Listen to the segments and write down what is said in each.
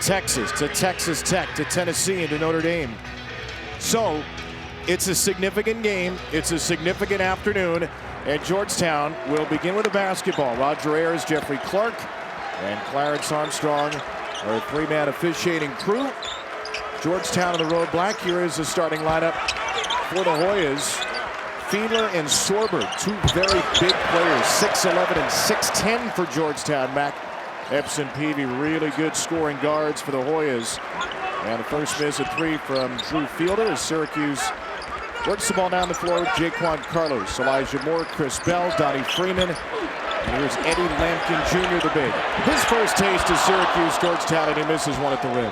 Texas, to Texas Tech, to Tennessee, and to Notre Dame. So it's a significant game. It's a significant afternoon. And Georgetown will begin with the basketball. Roger Ayers, Jeffrey Clark, and Clarence Armstrong are a three-man officiating crew. Georgetown on the road. Black here is the starting lineup for the Hoyas. Fiedler and Sorber, two very big players, 6'11 and 6'10 for Georgetown. Mac, Epps, and Peavy, really good scoring guards for the Hoyas. And the first miss, a three from Drew Fielder as Syracuse works the ball down the floor. Jaquan Carlos, Elijah Moore, Chris Bell, Donnie Freeman. And here's Eddie Lampkin Jr., the big. His first taste of Syracuse, Georgetown, and he misses one at the rim.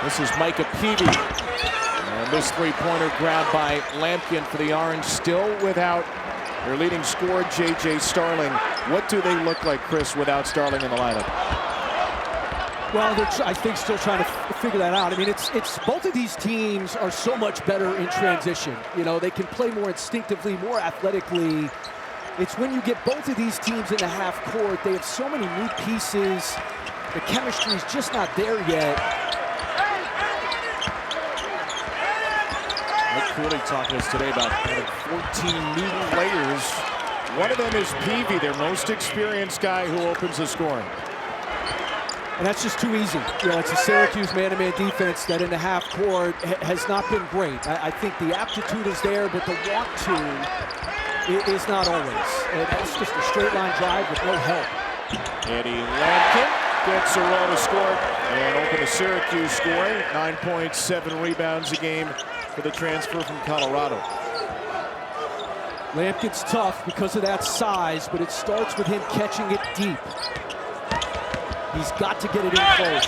This is Micah Peavy. And this three-pointer grabbed by Lampkin for the Orange, still without their leading scorer, J.J. Starling. What do they look like, Chris, without Starling in the lineup? Well, they're, I think, still trying to figure that out. I mean, it's both of these teams are so much better in transition. You know, they can play more instinctively, more athletically. It's when you get both of these teams in the half court, they have so many new pieces. The chemistry is just not there yet. Mike Cooley talking to us today about 14 new players. One of them is Peavy, their most experienced guy who opens the scoring. And that's just too easy. You know, it's a Syracuse man-to-man defense that in the half court has not been great. I think the aptitude is there, but the want to is not always. It's just a straight line drive with no help. Eddie Lampkin gets a roll to score and open the Syracuse scoring. 9.7 rebounds a game for the transfer from Colorado. Lampkin's tough because of that size, but it starts with him catching it deep. He's got to get it in close.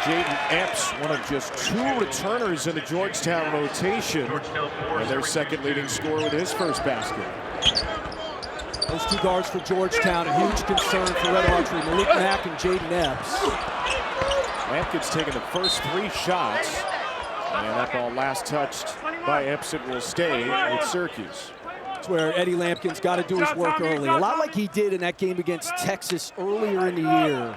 Jayden Epps, one of just two returners in the Georgetown rotation, and their second leading scorer with his first basket. Those two guards for Georgetown, a huge concern for Red Archery, Malik Mack and Jayden Epps. Lampkin's taking the first three shots, and that ball last touched by Epps. It will stay with Syracuse. That's where Eddie Lampkin's got to do his work early. A lot like he did in that game against Texas earlier in the year.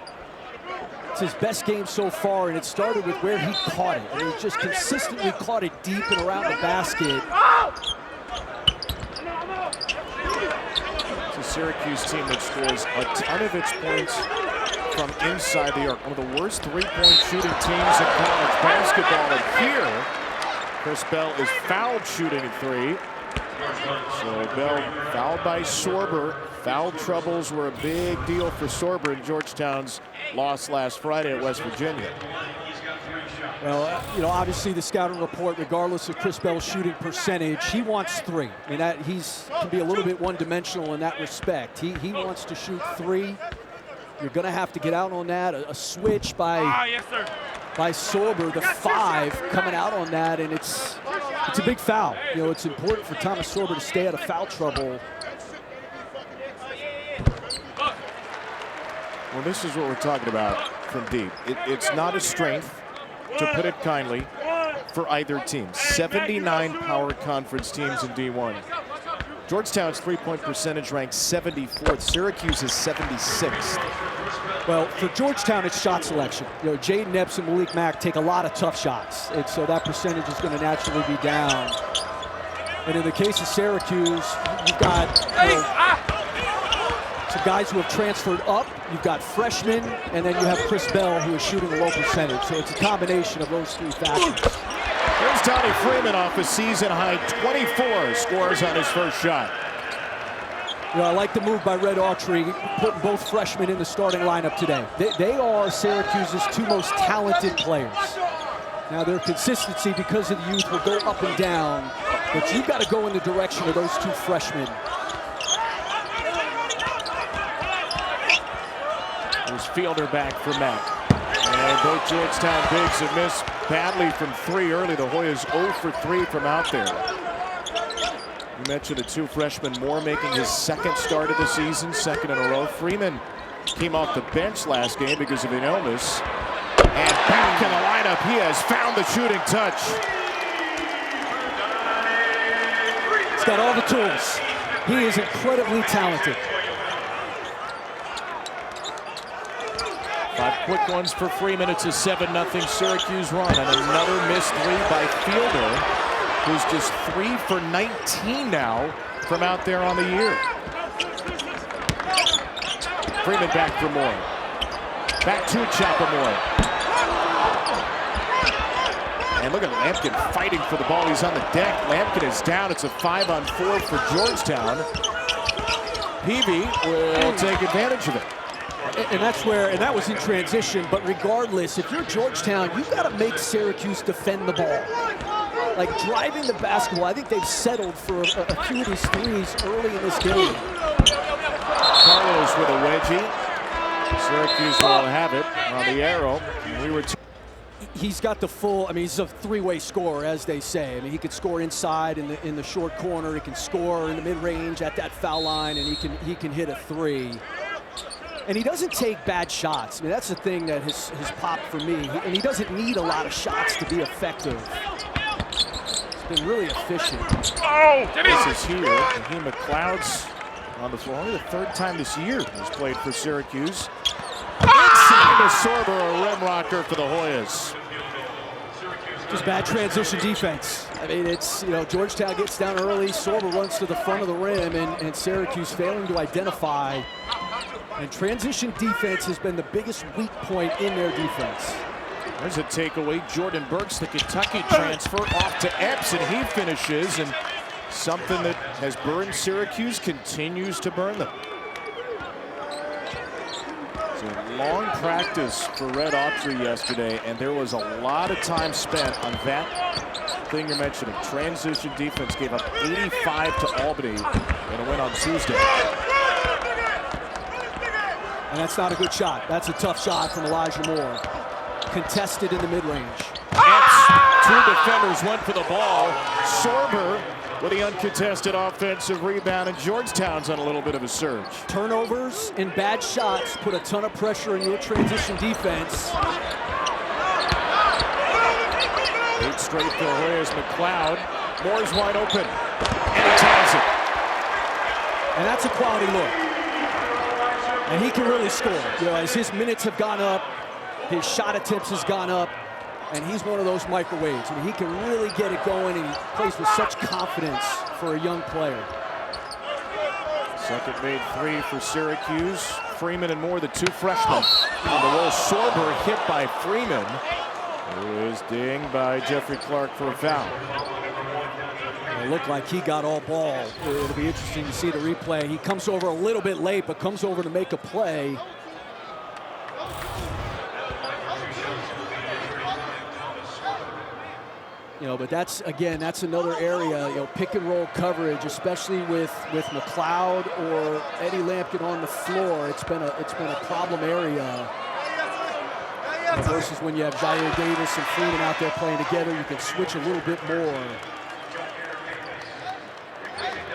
It's his best game so far, and it started with where he caught it. And he just consistently caught it deep and around the basket. It's a Syracuse team that scores a ton of its points from inside the arc. One of the worst three-point shooting teams in college basketball. And here, Chris Bell is fouled shooting at three. So Bell fouled by Sorber. Foul troubles were a big deal for Sorber in Georgetown's loss last Friday at West Virginia. Well, you know, obviously the scouting report, regardless of Chris Bell's shooting percentage, he wants three. I mean, that can be a little bit one-dimensional in that respect. He wants to shoot three. You're going to have to get out on that. A switch by Sorber, the 5 coming out on that, and it's a big foul. You know, it's important for Thomas Sorber to stay out of foul trouble. Well, this is what we're talking about from deep. It's not a strength, to put it kindly, for either team. 79 power conference teams in D1. Georgetown's three-point percentage ranks 74th. Syracuse is 76th. Well, for Georgetown, it's shot selection. You know, Jayden Epps and Malik Mack take a lot of tough shots, and so that percentage is going to naturally be down. And in the case of Syracuse, you've got some guys who have transferred up. You've got freshmen, and then you have Chris Bell, who is shooting a low percentage. So it's a combination of those three factors. Here's Donnie Freeman off a season-high 24, scores on his first shot. You know, I like the move by Red Archery, putting both freshmen in the starting lineup today. They are Syracuse's two most talented players. Now, their consistency because of the youth will go up and down, but you've got to go in the direction of those two freshmen. There's Fielder back for Mack. And both Georgetown bigs have missed badly from three early. The Hoyas 0 for 3 from out there. You mentioned the two freshmen, Moore making his second start of the season, second in a row. Freeman came off the bench last game because of an illness. And back in the lineup, he has found the shooting touch. He's got all the tools. He is incredibly talented. quick ones for Freeman. It's a 7-0 Syracuse run, and another missed three by Fielder, who's just 3 for 19 now from out there on the year. Freeman back for Moore. Back to Moore. And look at Lampkin fighting for the ball. He's on the deck. Lampkin is down. It's a 5-on-4 for Georgetown. Peavy will take advantage of it. And that's where, and that was in transition, but regardless, if you're Georgetown, you've got to make Syracuse defend the ball. Like driving the basketball, I think they've settled for a few of these threes early in this game. Carlos with a wedgie. Syracuse will have it on the arrow. He's got the full, I mean, he's a three-way scorer, as they say. I mean, he could score inside in the short corner. He can score in the mid-range at that foul line, and he can hit a three. And he doesn't take bad shots. I mean, that's the thing that has popped for me. And he doesn't need a lot of shots to be effective. He's been really efficient. This is here. Raheem McLeod's on the floor. Only the third time this year he's played for Syracuse. Inside to Sorber, a rim rocker for the Hoyas. Just bad transition defense. I mean, it's, you know, Georgetown gets down early, Sorber runs to the front of the rim, and Syracuse failing to identify. And transition defense has been the biggest weak point in their defense. There's a takeaway. Jordan Burks, the Kentucky transfer, off to Epps, and he finishes. And something that has burned Syracuse continues to burn them. So long practice for Red Autry yesterday, and there was a lot of time spent on that thing you're mentioning. Transition defense gave up 85 to Albany in a win on Tuesday. And that's not a good shot. That's a tough shot from Elijah Moore. Contested in the mid-range. Epps, 2 defenders went for the ball. Sorber with the uncontested offensive rebound, and Georgetown's on a little bit of a surge. Turnovers and bad shots put a ton of pressure in your transition defense. 8 straight for Hoyas. McLeod. Moore's wide open, and he ties it. And that's a quality look. And he can really score. You know, as his minutes have gone up, his shot attempts has gone up, and he's one of those microwaves. I mean, he can really get it going, and he plays with such confidence for a young player. Second made 3 for Syracuse. Freeman and Moore, the 2 freshmen. On the roll, Sorber hit by Freeman, who is dinged by Jeffrey Clark for a foul. It looked like he got all ball. It'll be interesting to see the replay. He comes over a little bit late, but comes over to make a play. You know, but that's, again, that's another area, you know, pick and roll coverage, especially with McLeod or Eddie Lampkin on the floor. It's been a problem area. Versus when you have Jyare Davis and Freeman out there playing together, you can switch a little bit more.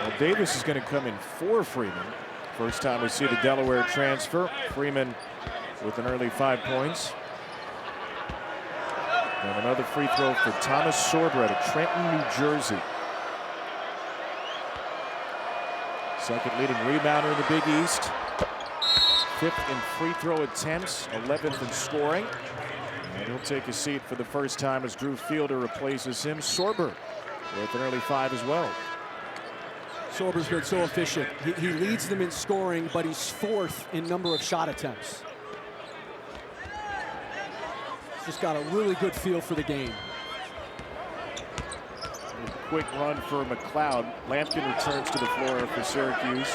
Well, Davis is going to come in for Freeman. First time we see the Delaware transfer. Freeman with an early 5 points. And another free throw for Thomas Sorber out of Trenton, New Jersey. Second leading rebounder in the Big East. 5th in free throw attempts, 11th in scoring. And he'll take a seat for the first time as Drew Fielder replaces him. Sorber with an early 5 as well. Sorber's been so efficient. He leads them in scoring, but he's 4th in number of shot attempts. Just got a really good feel for the game. A quick run for McLeod. Lampkin returns to the floor for Syracuse.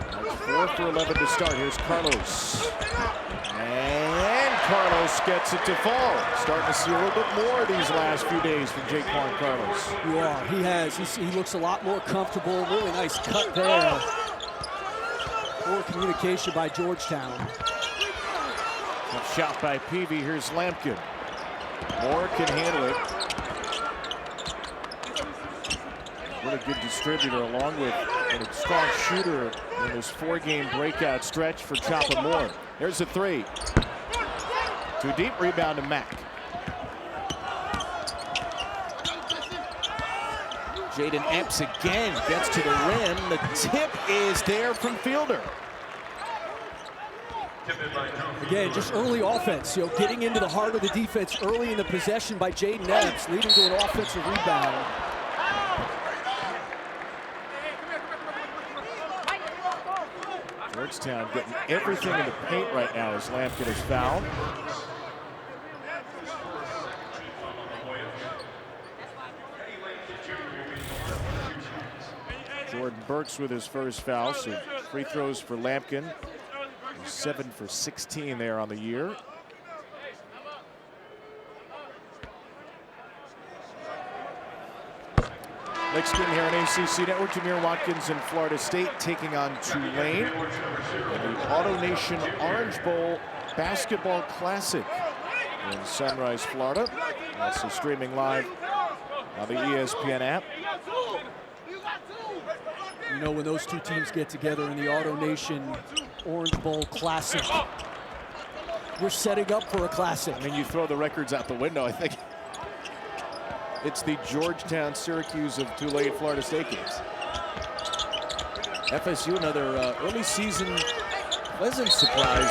That's 4 for 11 to start. Here's Carlos. And Carlos gets it to fall. Starting to see a little bit more these last few days from Jaquan Carlos. You are. He has. He looks a lot more comfortable. Really nice cut there. Poor communication by Georgetown. Good shot by Peavy. Here's Lampkin. Moore can handle it. Really good distributor, along with a strong shooter in this 4-game breakout stretch for Chopper Moore. There's a 3. Too deep, rebound to Mack. Jayden Epps again gets to the rim. The tip is there from Fielder. Again, just early offense, getting into the heart of the defense early in the possession by Jayden Epps, leading to an offensive rebound. Georgetown getting everything in the paint right now as Lampkin is fouled. Jordan Burks with his first foul, so free throws for Lampkin. 7 for 16 there on the year. Next game here on ACC Network, Jyare Watkins and Florida State taking on Tulane in the AutoNation Orange Bowl Basketball Classic in Sunrise, Florida. Also streaming live on the ESPN app. You know, when those two teams get together in the AutoNation Orange Bowl Classic, we're setting up for a classic. I mean, you throw the records out the window, I think. It's the Georgetown, Syracuse of Tulane, Florida State games. FSU, another early season pleasant surprise.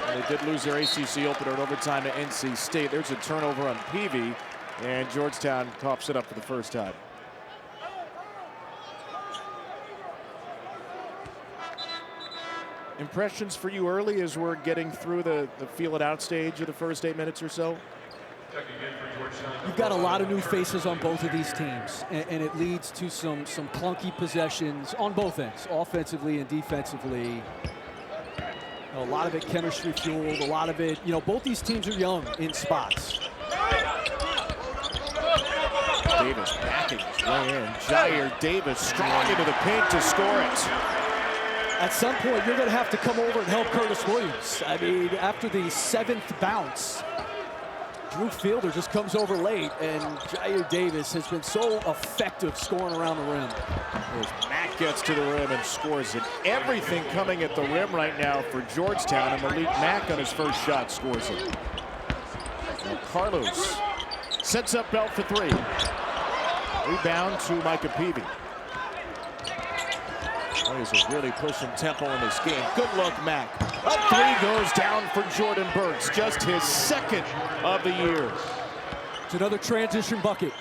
They did lose their ACC opener in overtime to NC State. There's a turnover on Peavy, and Georgetown tops it up for the first time. Impressions for you early as we're getting through the feel it out stage of the first 8 minutes or so? You've got a lot of new faces on both of these teams, and it leads to some clunky possessions on both ends, offensively and defensively. A lot of it chemistry fueled, a lot of it, both these teams are young in spots. Davis backing his way in. Jyare Davis strong into the paint to score it. At some point, you're going to have to come over and help Curtis Williams. I mean, after the 7th bounce, Drew Fielder just comes over late, and Jyare Davis has been so effective scoring around the rim. As Mack gets to the rim and scores it. Everything coming at the rim right now for Georgetown, and Malik Mack on his first shot scores it. Now Carlos sets up Bell for 3. Rebound to Micah Peavy. Hoyas are really pushing tempo in this game. Good look, Mack. A 3 goes down for Jordan Burks, just his 2nd of the year. It's another transition bucket.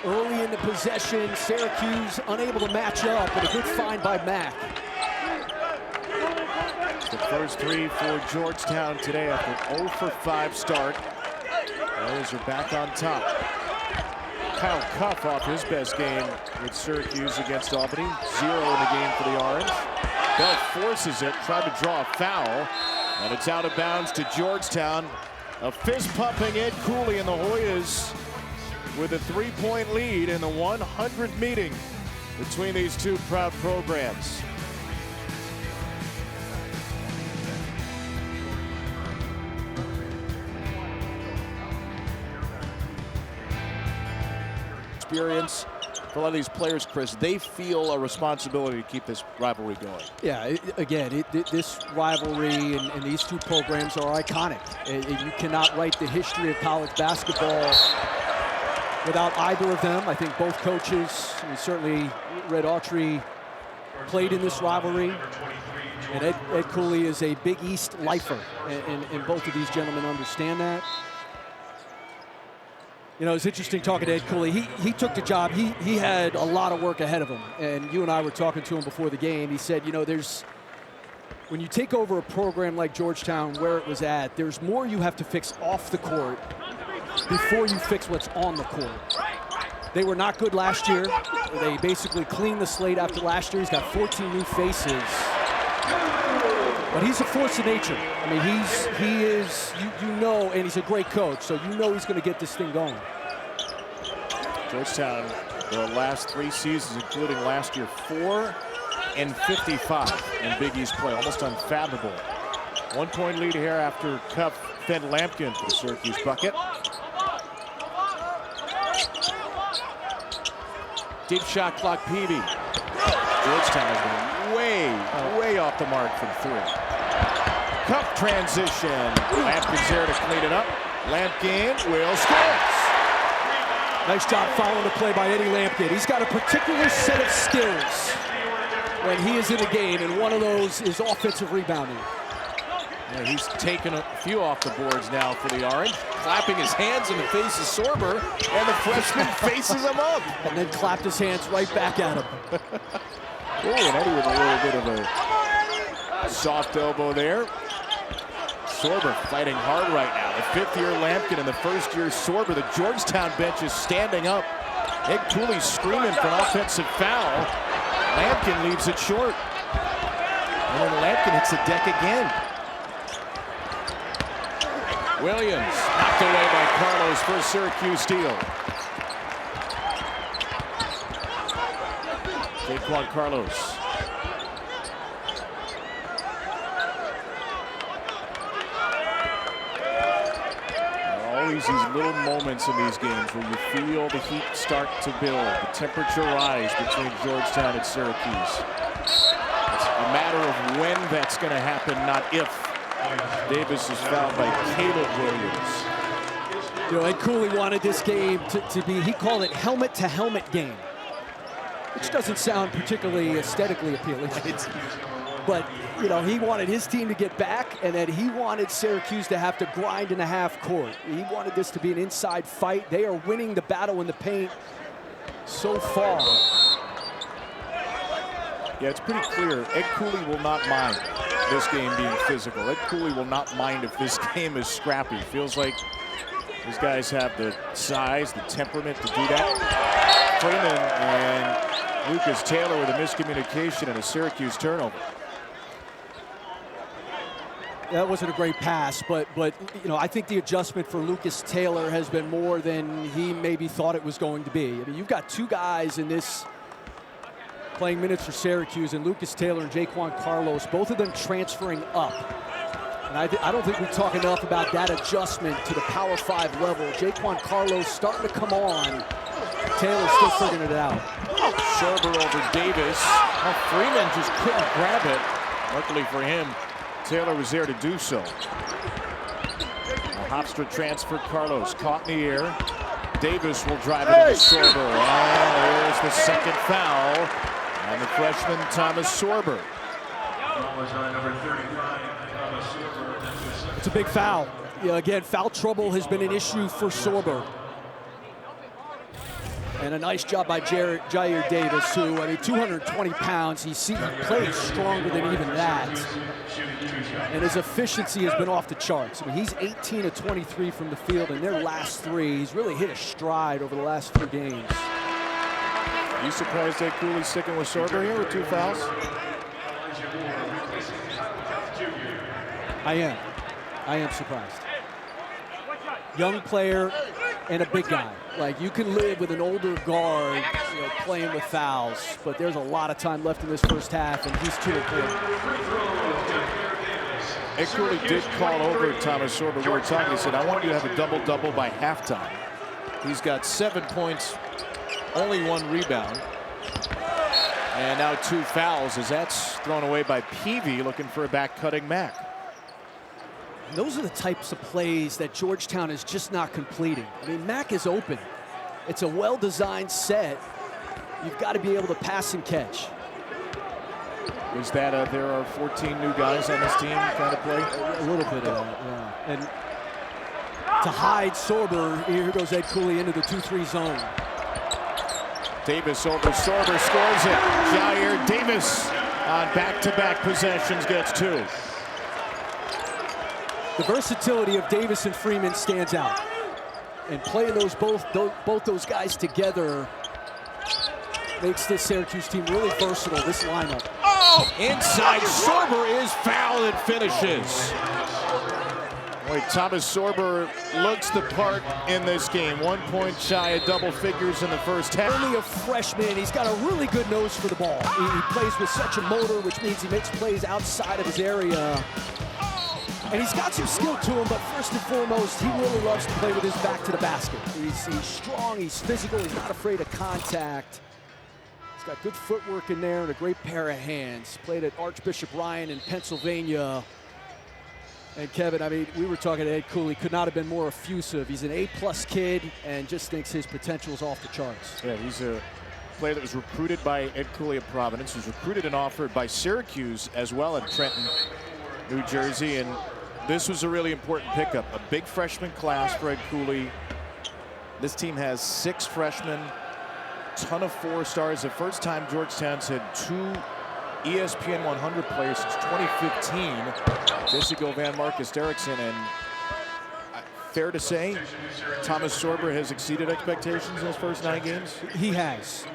Early in the possession, Syracuse unable to match up, but a good find by Mack. The first 3 for Georgetown today after 0 for 5 start. Hoyas are back on top. Kyle Cuff off his best game with Syracuse against Albany. 0 in the game for the Orange. Bell forces it, tried to draw a foul, and it's out of bounds to Georgetown. A fist-pumping Ed Cooley and the Hoyas with a 3-point lead in the 100th meeting between these two proud programs. Experience for a lot of these players, Chris, they feel a responsibility to keep this rivalry going. Yeah, again, this rivalry and these two programs are iconic. You cannot write the history of college basketball without either of them. I think both coaches, and certainly Red Autry, played in this rivalry. And Ed Cooley is a Big East lifer, and both of these gentlemen understand that. It's interesting talking to Ed Cooley. He took the job. He had a lot of work ahead of him. And you and I were talking to him before the game. He said, when you take over a program like Georgetown where it was at, there's more you have to fix off the court before you fix what's on the court. They were not good last year. They basically cleaned the slate after last year. He's got 14 new faces. But he's a force of nature. I mean, he is, and he's a great coach, so he's going to get this thing going. Georgetown, the last 3 seasons, including last year, 4 and 55 in Big East play, almost unfathomable. 1-point lead here after Cuff fed Lampkin for the Syracuse bucket. Deep shot clock, Peavy. Georgetown has been way off the mark from 3. Cuff transition. Lampkin's there to clean it up. Lampkin will score. Nice job following the play by Eddie Lampkin. He's got a particular set of skills when he is in the game, and one of those is offensive rebounding. Yeah, he's taken a few off the boards now for the Orange, clapping his hands in the face of Sorber, and the freshman faces him up. And then clapped his hands right back at him. Oh, and Eddie with a little bit of a soft elbow there. Sorber fighting hard right now. The fifth-year Lampkin and the first-year Sorber. The Georgetown bench is standing up. Ed Cooley screaming for an offensive foul. Lampkin leaves it short. And then Lampkin hits the deck again. Williams knocked away by Carlos for a Syracuse steal. Jaquan Carlos. Always these little moments in these games where you feel the heat start to build, the temperature rise between Georgetown and Syracuse. It's a matter of when that's going to happen, not if. Davis is fouled by Caleb Williams. You know, Ed Cooley wanted this game to be, he called it helmet-to-helmet game, which doesn't sound particularly aesthetically appealing. But, you know, he wanted his team to get back, and then he wanted Syracuse to have to grind in the half court. He wanted this to be an inside fight. They are winning the battle in the paint so far. Yeah, it's pretty clear. Ed Cooley will not mind this game being physical. Ed Cooley will not mind if this game is scrappy. Feels like these guys have the size, the temperament to do that. Freeman and Lucas Taylor with a miscommunication and a Syracuse turnover. That wasn't a great pass, but you know, I think the adjustment for Lucas Taylor has been more than he maybe thought it was going to be. I mean, you've got two guys in this playing minutes for Syracuse, and Lucas Taylor and Jaquan Carlos, both of them transferring up. And I don't think we talk enough about that adjustment to the Power 5 level. Jaquan Carlos starting to come on. Taylor still figuring it out. Sorber over Davis. Well, Freeman just couldn't grab it. Luckily for him, Taylor was there to do so. Hofstra transfer Carlos, caught in the air. Davis will drive it into Sorber. And there's the second foul. And the freshman, Thomas Sorber. It's a big foul. Yeah, again, foul trouble has been an issue for Sorber. And a nice job by Jyare Davis, who, I mean, 220 pounds. He plays stronger than even that. And his efficiency has been off the charts. I mean, he's 18 of 23 from the field in their last three. He's really hit a stride over the last few games. Are you surprised that Cooley's sticking with Sorber here with two fouls? I am surprised. Young player and a big guy. Like, you can live with an older guard, you know, playing with fouls, but there's a lot of time left in this first half, and he's too important. Ed Cooley did call over Thomas Sorber. We were talking, he said, I want you to have a double-double by halftime. He's got 7 points, only 1 rebound. And now 2 fouls as that's thrown away by Peavy, looking for a back-cutting Mack. Those are the types of plays that Georgetown is just not completing. I mean, Mack is open. It's a well-designed set. You've got to be able to pass and catch. Is that there are 14 new guys on this team kind of play? A little bit of that, yeah. And to hide Sorber, here goes Ed Cooley into the 2-3 zone. Davis over Sorber, scores it. Jyare Davis on back-to-back possessions gets 2. The versatility of Davis and Freeman stands out. And playing both those guys together makes this Syracuse team really versatile, this lineup. Oh! Inside, Sorber is fouled and finishes. Boy, Thomas Sorber looks the part in this game. 1 point shy of double figures in the first half. Only a freshman. He's got a really good nose for the ball. He plays with such a motor, which means he makes plays outside of his area. And he's got some skill to him, but first and foremost, he really loves to play with his back to the basket. He's strong, he's physical, he's not afraid of contact. He's got good footwork in there and a great pair of hands. Played at Archbishop Ryan in Pennsylvania. And Kevin, I mean, we were talking to Ed Cooley, could not have been more effusive. He's an A-plus kid and just thinks his potential is off the charts. Yeah, he's a player that was recruited by Ed Cooley of Providence, was recruited and offered by Syracuse as well in Trenton, New Jersey. And this was a really important pickup. A big freshman class for Ed Cooley. This team has 6 freshmen, ton of 4-stars. The first time Georgetown's had 2 ESPN 100 players since 2015. Jessica Van Marcus Derrickson, and fair to say, Thomas Sorber has exceeded expectations in his first 9 games. He has.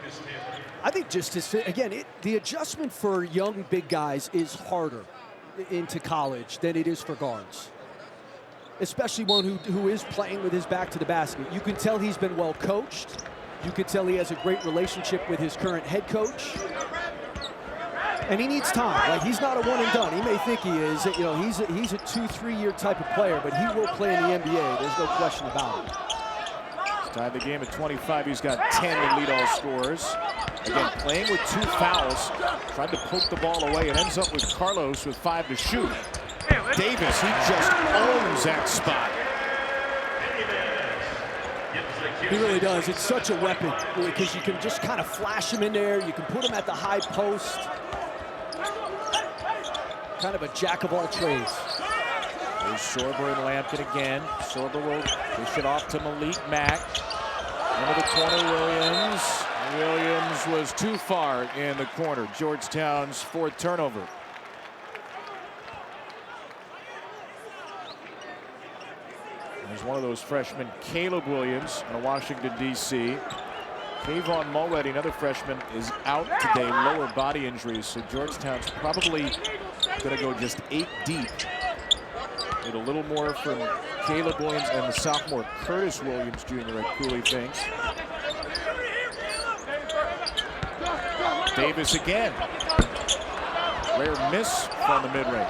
I think just his fit, again, the adjustment for young big guys is harder into college than it is for guards. Especially one who is playing with his back to the basket. You can tell he's been well coached. You can tell he has a great relationship with his current head coach. And he needs time. Like, he's not a one and done. He may think he is. You know, he's a 2-3 year type of player, but he will play in the NBA. There's no question about it. Tied the game at 25. He's got 10 to lead all scorers. Again, playing with 2 fouls. Tried to poke the ball away and ends up with Carlos with 5 to shoot. Davis, he just owns that spot. He really does. It's such a weapon because you can just kind of flash him in there. You can put him at the high post. Kind of a jack of all trades. There's Sorber and Lampkin again. Sorber will push it off to Malik Mack. Into the corner, Williams. Williams was too far in the corner. Georgetown's 4th turnover. There's one of those freshmen, Caleb Williams, out of Washington, D.C. Kayvon Mulready, another freshman, is out today, lower body injuries. So Georgetown's probably going to go just 8 deep. Need a little more from Caleb Williams and the sophomore Curtis Williams Jr. at Cooley thinks. Davis again. Rare miss from the mid-range.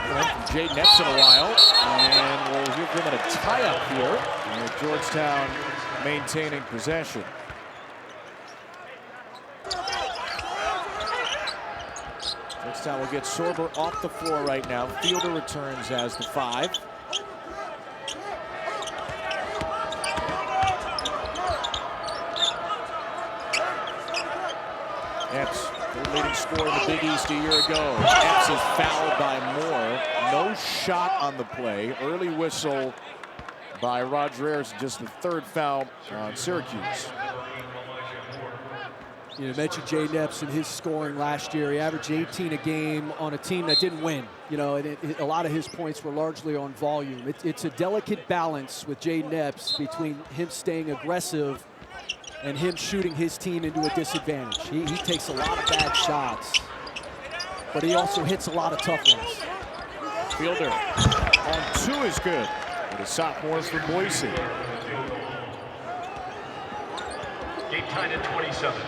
From Jayden Epps in a while, and we'll give them a tie-up here. And Georgetown maintaining possession. Georgetown will get Sorber off the floor right now. Fielder returns as the 5. Epps, the leading scorer in the Big East a year ago. Epps is fouled by Moore. No shot on the play. Early whistle by Jyare. Just the 3rd foul on Syracuse. You mentioned Jayden Epps and his scoring last year. He averaged 18 a game on a team that didn't win. You know, and a lot of his points were largely on volume. It's a delicate balance with Jayden Epps between him staying aggressive and him shooting his team into a disadvantage. He takes a lot of bad shots, but he also hits a lot of tough ones. Fielder on 2 is good. The sophomore from Boise. Game tied at 27.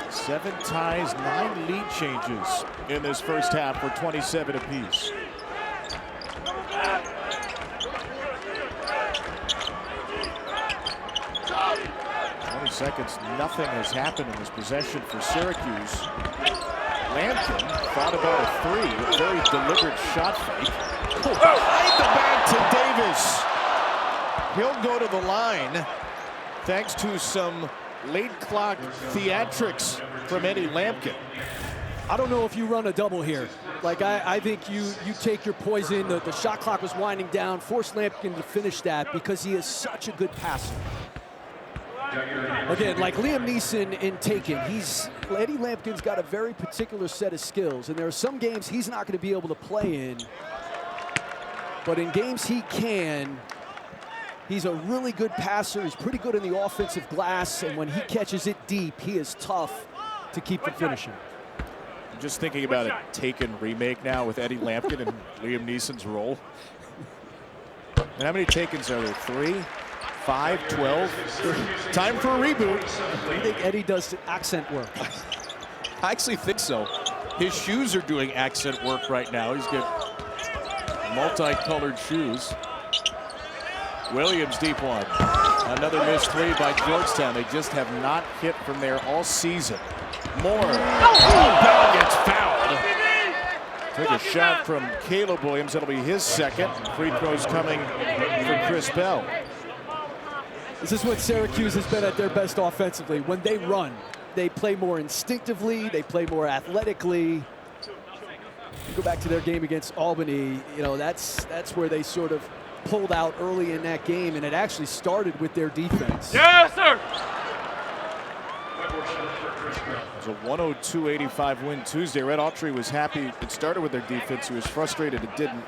7 ties, 9 lead changes in this first half for 27 apiece. Seconds, nothing has happened in this possession for Syracuse. Lampkin thought about a 3, a very deliberate shot fake. Behind the back to Davis. He'll go to the line thanks to some late clock theatrics from Eddie Lampkin. I don't know if you run a double here. Like, I think you take your poison. The shot clock was winding down. Force Lampkin to finish that because he is such a good passer. Again, like Liam Neeson in Taken, Eddie Lampkin's got a very particular set of skills, and there are some games he's not going to be able to play in, but in games he can, he's a really good passer. He's pretty good in the offensive glass, and when he catches it deep, he is tough to keep from finishing. I'm just thinking about a Taken remake now with Eddie Lampkin and Liam Neeson's role. And how many Takens are there? 3? 5, 12. Time for a reboot. Do you think Eddie does accent work? I actually think so. His shoes are doing accent work right now. He's got multicolored shoes. Williams deep one. Another missed 3 by Georgetown. They just have not hit from there all season. Moore. Bell gets fouled. Took a shot from Caleb Williams. That'll be his second. Free throws coming for Chris Bell. This is when Syracuse has been at their best offensively. When they run, they play more instinctively. They play more athletically. You go back to their game against Albany, you know, that's where they sort of pulled out early in that game, and it actually started with their defense. Yes, sir. It was a 102-85 win Tuesday. Red Autry was happy it started with their defense. He was frustrated it didn't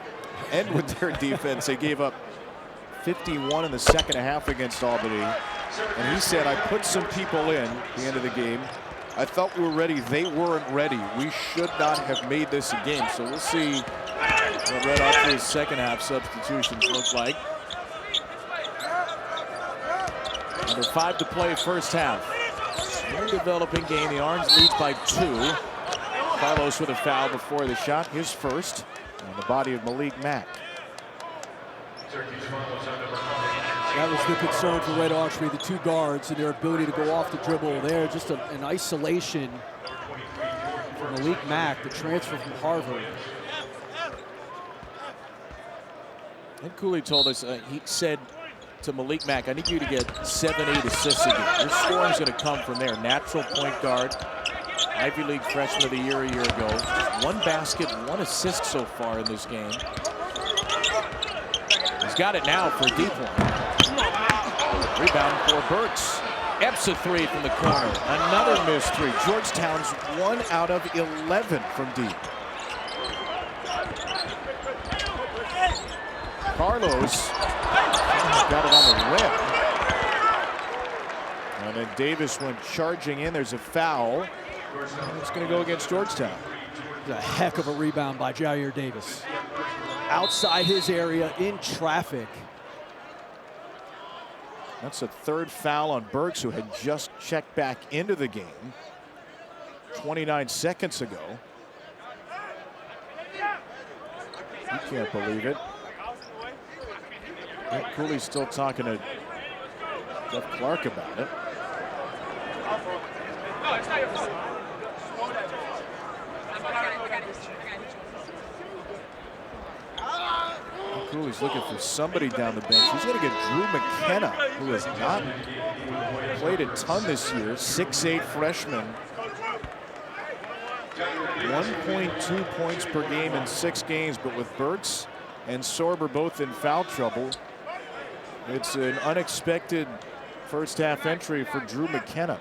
end with their defense. They gave up 51 in the second half against Albany. And he said, I put some people in at the end of the game. I thought we were ready. They weren't ready. We should not have made this a game. So we'll see what Red Autry's second half substitutions look like. Under 5 to play first half. Slow developing game. The Orange leads by 2. Carlos with a foul before the shot. His first on the body of Malik Mack. That was the concern for Red Autry, the two guards and their ability to go off the dribble there. Just an isolation for Malik Mack, the transfer from Harvard. And Cooley told us, he said to Malik Mack, I need you to get 7-8 assists again. Your scoring's going to come from there. Natural point guard, Ivy League freshman of the year a year ago. Just 1 basket, 1 assist so far in this game. He's got it now for a deep one. Rebound for Burks. Epps a 3 from the corner. Another missed 3. Georgetown's 1 out of 11 from deep. Carlos got it on the rim. And then Davis went charging in. There's a foul. It's going to go against Georgetown. A heck of a rebound by Jyare Davis. Outside his area in traffic. That's a 3rd foul on Burks, who had just checked back into the game 29 seconds ago. You can't believe it. Cooley's still talking to Jeff Clark about it. Cooley's looking for somebody down the bench. He's going to get Drew McKenna, who has not played a ton this year. 6'8" freshman. 1.2 points per game in 6 games, but with Burks and Sorber both in foul trouble, it's an unexpected first half entry for Drew McKenna.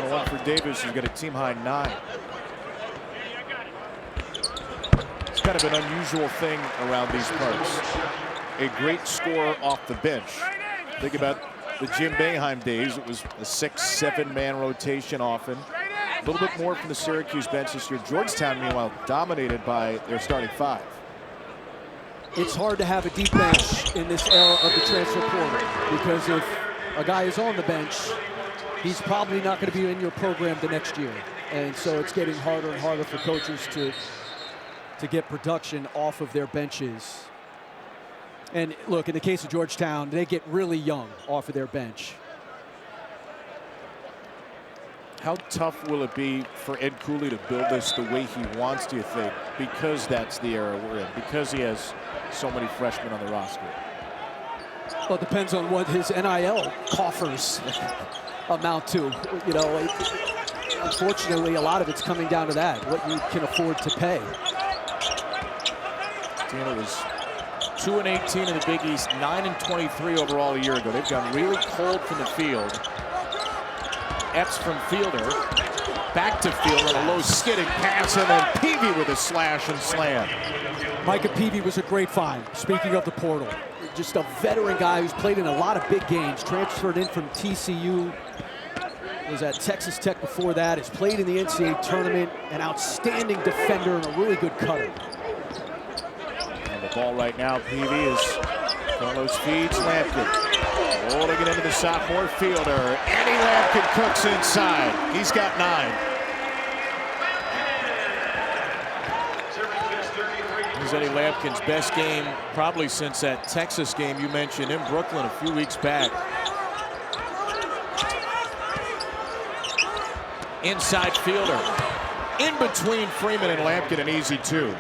One for Davis, who's got a team high 9. It's kind of an unusual thing around these parts. A great scorer off the bench. Think about the Jim Boeheim days. It was a 6-7 man rotation often. A little bit more from the Syracuse bench this year. Georgetown, meanwhile, dominated by their starting 5. It's hard to have a deep bench in this era of the transfer portal, because if a guy is on the bench, he's probably not going to be in your program the next year. And so it's getting harder and harder for coaches to get production off of their benches. And look, in the case of Georgetown, they get really young off of their bench. How tough will it be for Ed Cooley to build this the way he wants, do you think? Because that's the era we're in. Because he has so many freshmen on the roster. Well, it depends on what his NIL coffers amount to. You know, unfortunately, a lot of it's coming down to that, what you can afford to pay. Dana was 2-18 in the Big East, 9-23 overall a year ago. They've gone really cold from the field. Epps from Fielder, back to Fielder, a low skidding pass, and then Peavy with a slash and slam. Micah Peavy was a great find. Speaking of the portal, just a veteran guy who's played in a lot of big games, transferred in from TCU, was at Texas Tech before that, has played in the NCAA tournament, an outstanding defender and a really good cutter. And the ball right now, Peavy is Carlos feeds Lampkin. Rolling it into the sophomore Fielder. Andy Lampkin cooks inside. He's got 9. This is Eddie Lampkin's best game probably since that Texas game you mentioned in Brooklyn a few weeks back. Inside fielder. In between Freeman and Lampkin, an easy 2.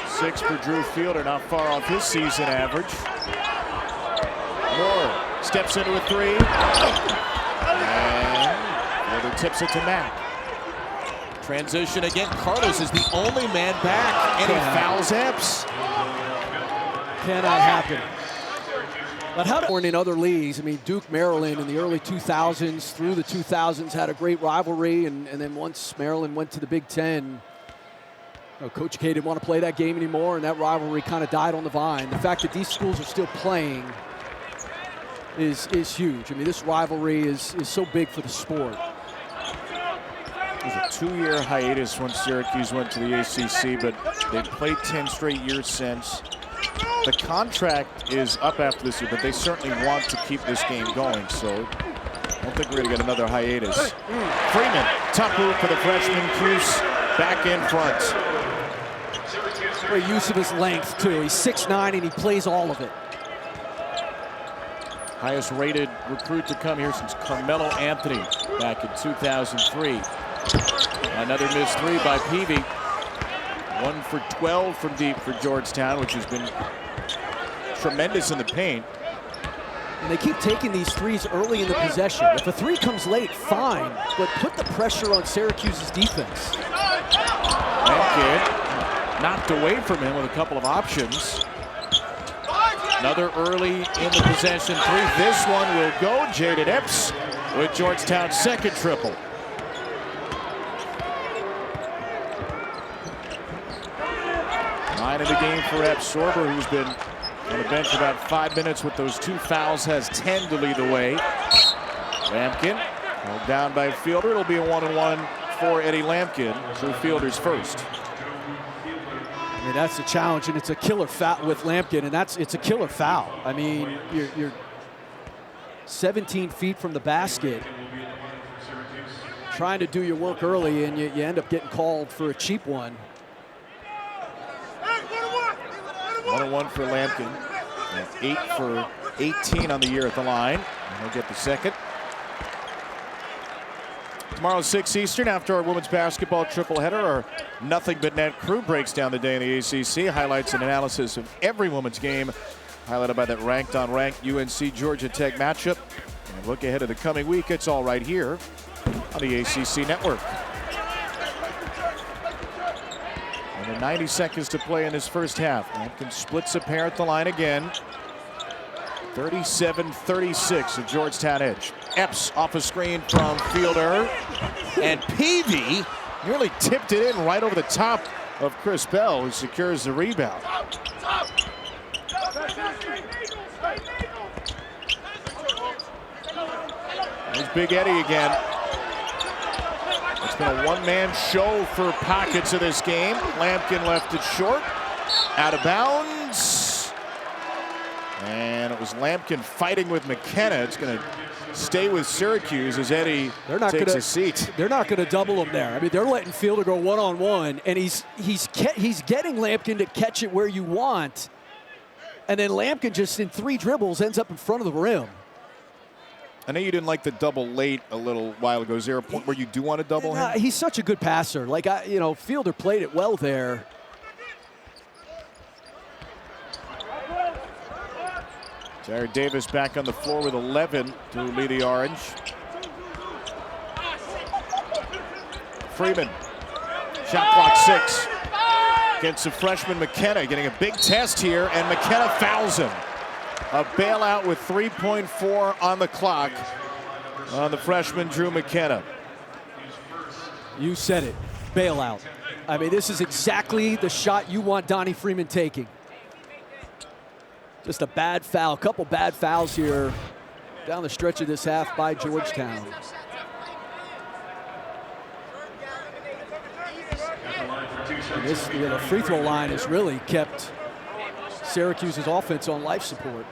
Six for Drew Fielder, not far off his season average. Moore steps into a 3. And Fielder tips it to Mack. Transition again. Carlos is the only man back, and he fouls Epps. Cannot happen. But how do in other leagues? I mean, Duke, Maryland in the early 2000s, through the 2000s, had a great rivalry, and then once Maryland went to the Big Ten, Coach K didn't want to play that game anymore, and that rivalry kind of died on the vine. The fact that these schools are still playing is huge. I mean, this rivalry is so big for the sport. It was a 2-year hiatus when Syracuse went to the ACC, but they've played 10 straight years since. The contract is up after this year, but they certainly want to keep this game going, so I don't think we're going to get another hiatus. Freeman, top move for the freshman. Cuse back in front. Great use of his length, too. He's 6'9", and he plays all of it. Highest rated recruit to come here since Carmelo Anthony back in 2003. Another missed 3 by Peavy. 1 for 12 from deep for Georgetown, which has been tremendous in the paint. And they keep taking these threes early in the possession. If a 3 comes late, fine, but put the pressure on Syracuse's defense. Lampkin knocked away from him with a couple of options. Another early in the possession 3. This one will go. Jayden Epps with Georgetown's second triple. Nine in the game for Epps. Sorber, who's been on the bench about 5 minutes with those 2 fouls, has 10 to lead the way. Lampkin held down by Fielder. It'll be a 1-on-1 for Eddie Lampkin. Drew Fielder's first. I mean, that's a challenge, and it's a killer foul with Lampkin, and it's a killer foul. I mean, you're 17 feet from the basket, trying to do your work early, and you end up getting called for a cheap one. 1-on-1 for Lampkin. And 8 for 18 on the year at the line. And he'll get the second. Tomorrow, 6 Eastern, after our women's basketball tripleheader, our Nothing But Net crew breaks down the day in the ACC, highlights and analysis of every women's game, highlighted by that ranked-on-ranked UNC Georgia Tech matchup. And look ahead of the coming week. It's all right here on the ACC Network. And 90 seconds to play in this first half. Lampkin splits a pair at the line again. 37-36, a Georgetown edge. Epps off a screen from Fielder. And Peavy nearly tipped it in right over the top of Chris Bell, who secures the rebound. There's Big Eddie again. It's been a one-man show for pockets of this game. Lampkin left it short, out of bounds. And it was Lampkin fighting with McKenna. It's going to stay with Syracuse as Eddie takes a seat. They're not going to double him there. I mean, they're letting Fielder go one-on-one, and he's getting Lampkin to catch it where you want. And then Lampkin just in 3 dribbles ends up in front of the rim. I know you didn't like the double late a little while ago. Is there a point where you do want to double him? He's such a good passer. Like, Fielder played it well there. Jyare Davis back on the floor with 11 to lead the Orange. Freeman, shot clock 6 against the freshman McKenna, getting a big test here, and McKenna fouls him. A bailout with 3.4 on the clock on the freshman Drew McKenna. You said it, bailout. I mean, this is exactly the shot you want Donnie Freeman taking. Just a bad foul, a couple bad fouls here down the stretch of this half by Georgetown. And the free throw line has really kept Syracuse's offense on life support.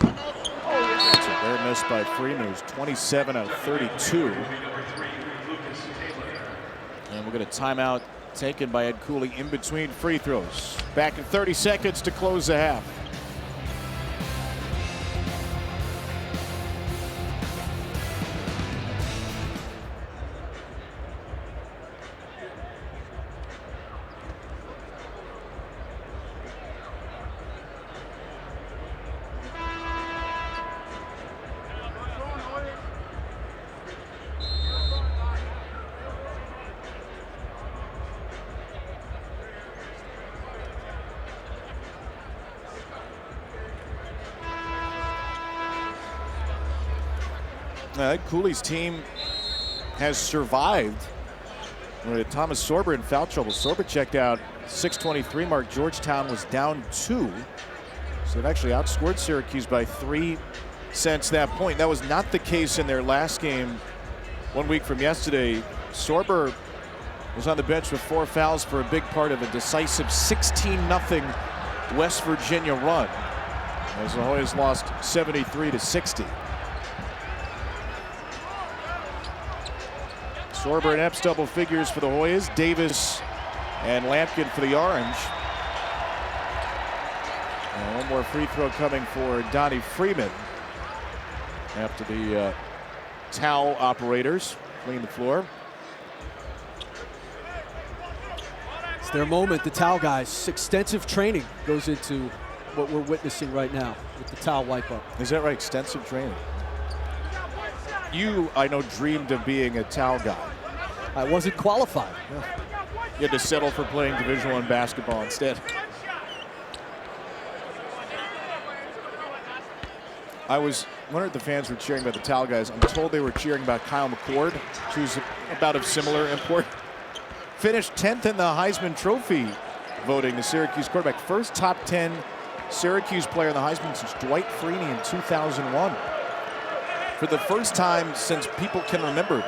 That's a rare miss by Freeman, who's 27 out of 32. And we'll get a timeout taken by Ed Cooley in between free throws. Back in 30 seconds to close the half. Cooley's team has survived. Thomas Sorber in foul trouble. Sorber checked out 6:23 mark. Georgetown was down 2. So they've actually outscored Syracuse by 3 since that point. That was not the case in their last game 1 week from yesterday. Sorber was on the bench with 4 fouls for a big part of a decisive 16-0 West Virginia run, as the Hoyas lost 73-60. Sorber and Epps double figures for the Hoyas. Davis and Lampkin for the Orange. And one more free throw coming for Donnie Freeman after the towel operators clean the floor. It's their moment, the towel guys. Extensive training goes into what we're witnessing right now with the towel wipe up. Is that right? Extensive training. You, I know, dreamed of being a towel guy. I wasn't qualified. Yeah. You had to settle for playing Division I basketball instead. I was wondering if the fans were cheering about the towel guys. I'm told they were cheering about Kyle McCord, who's about of similar import. Finished 10th in the Heisman Trophy voting, the Syracuse quarterback. First top 10 Syracuse player in the Heisman since Dwight Freeney in 2001. For the first time since people can remember,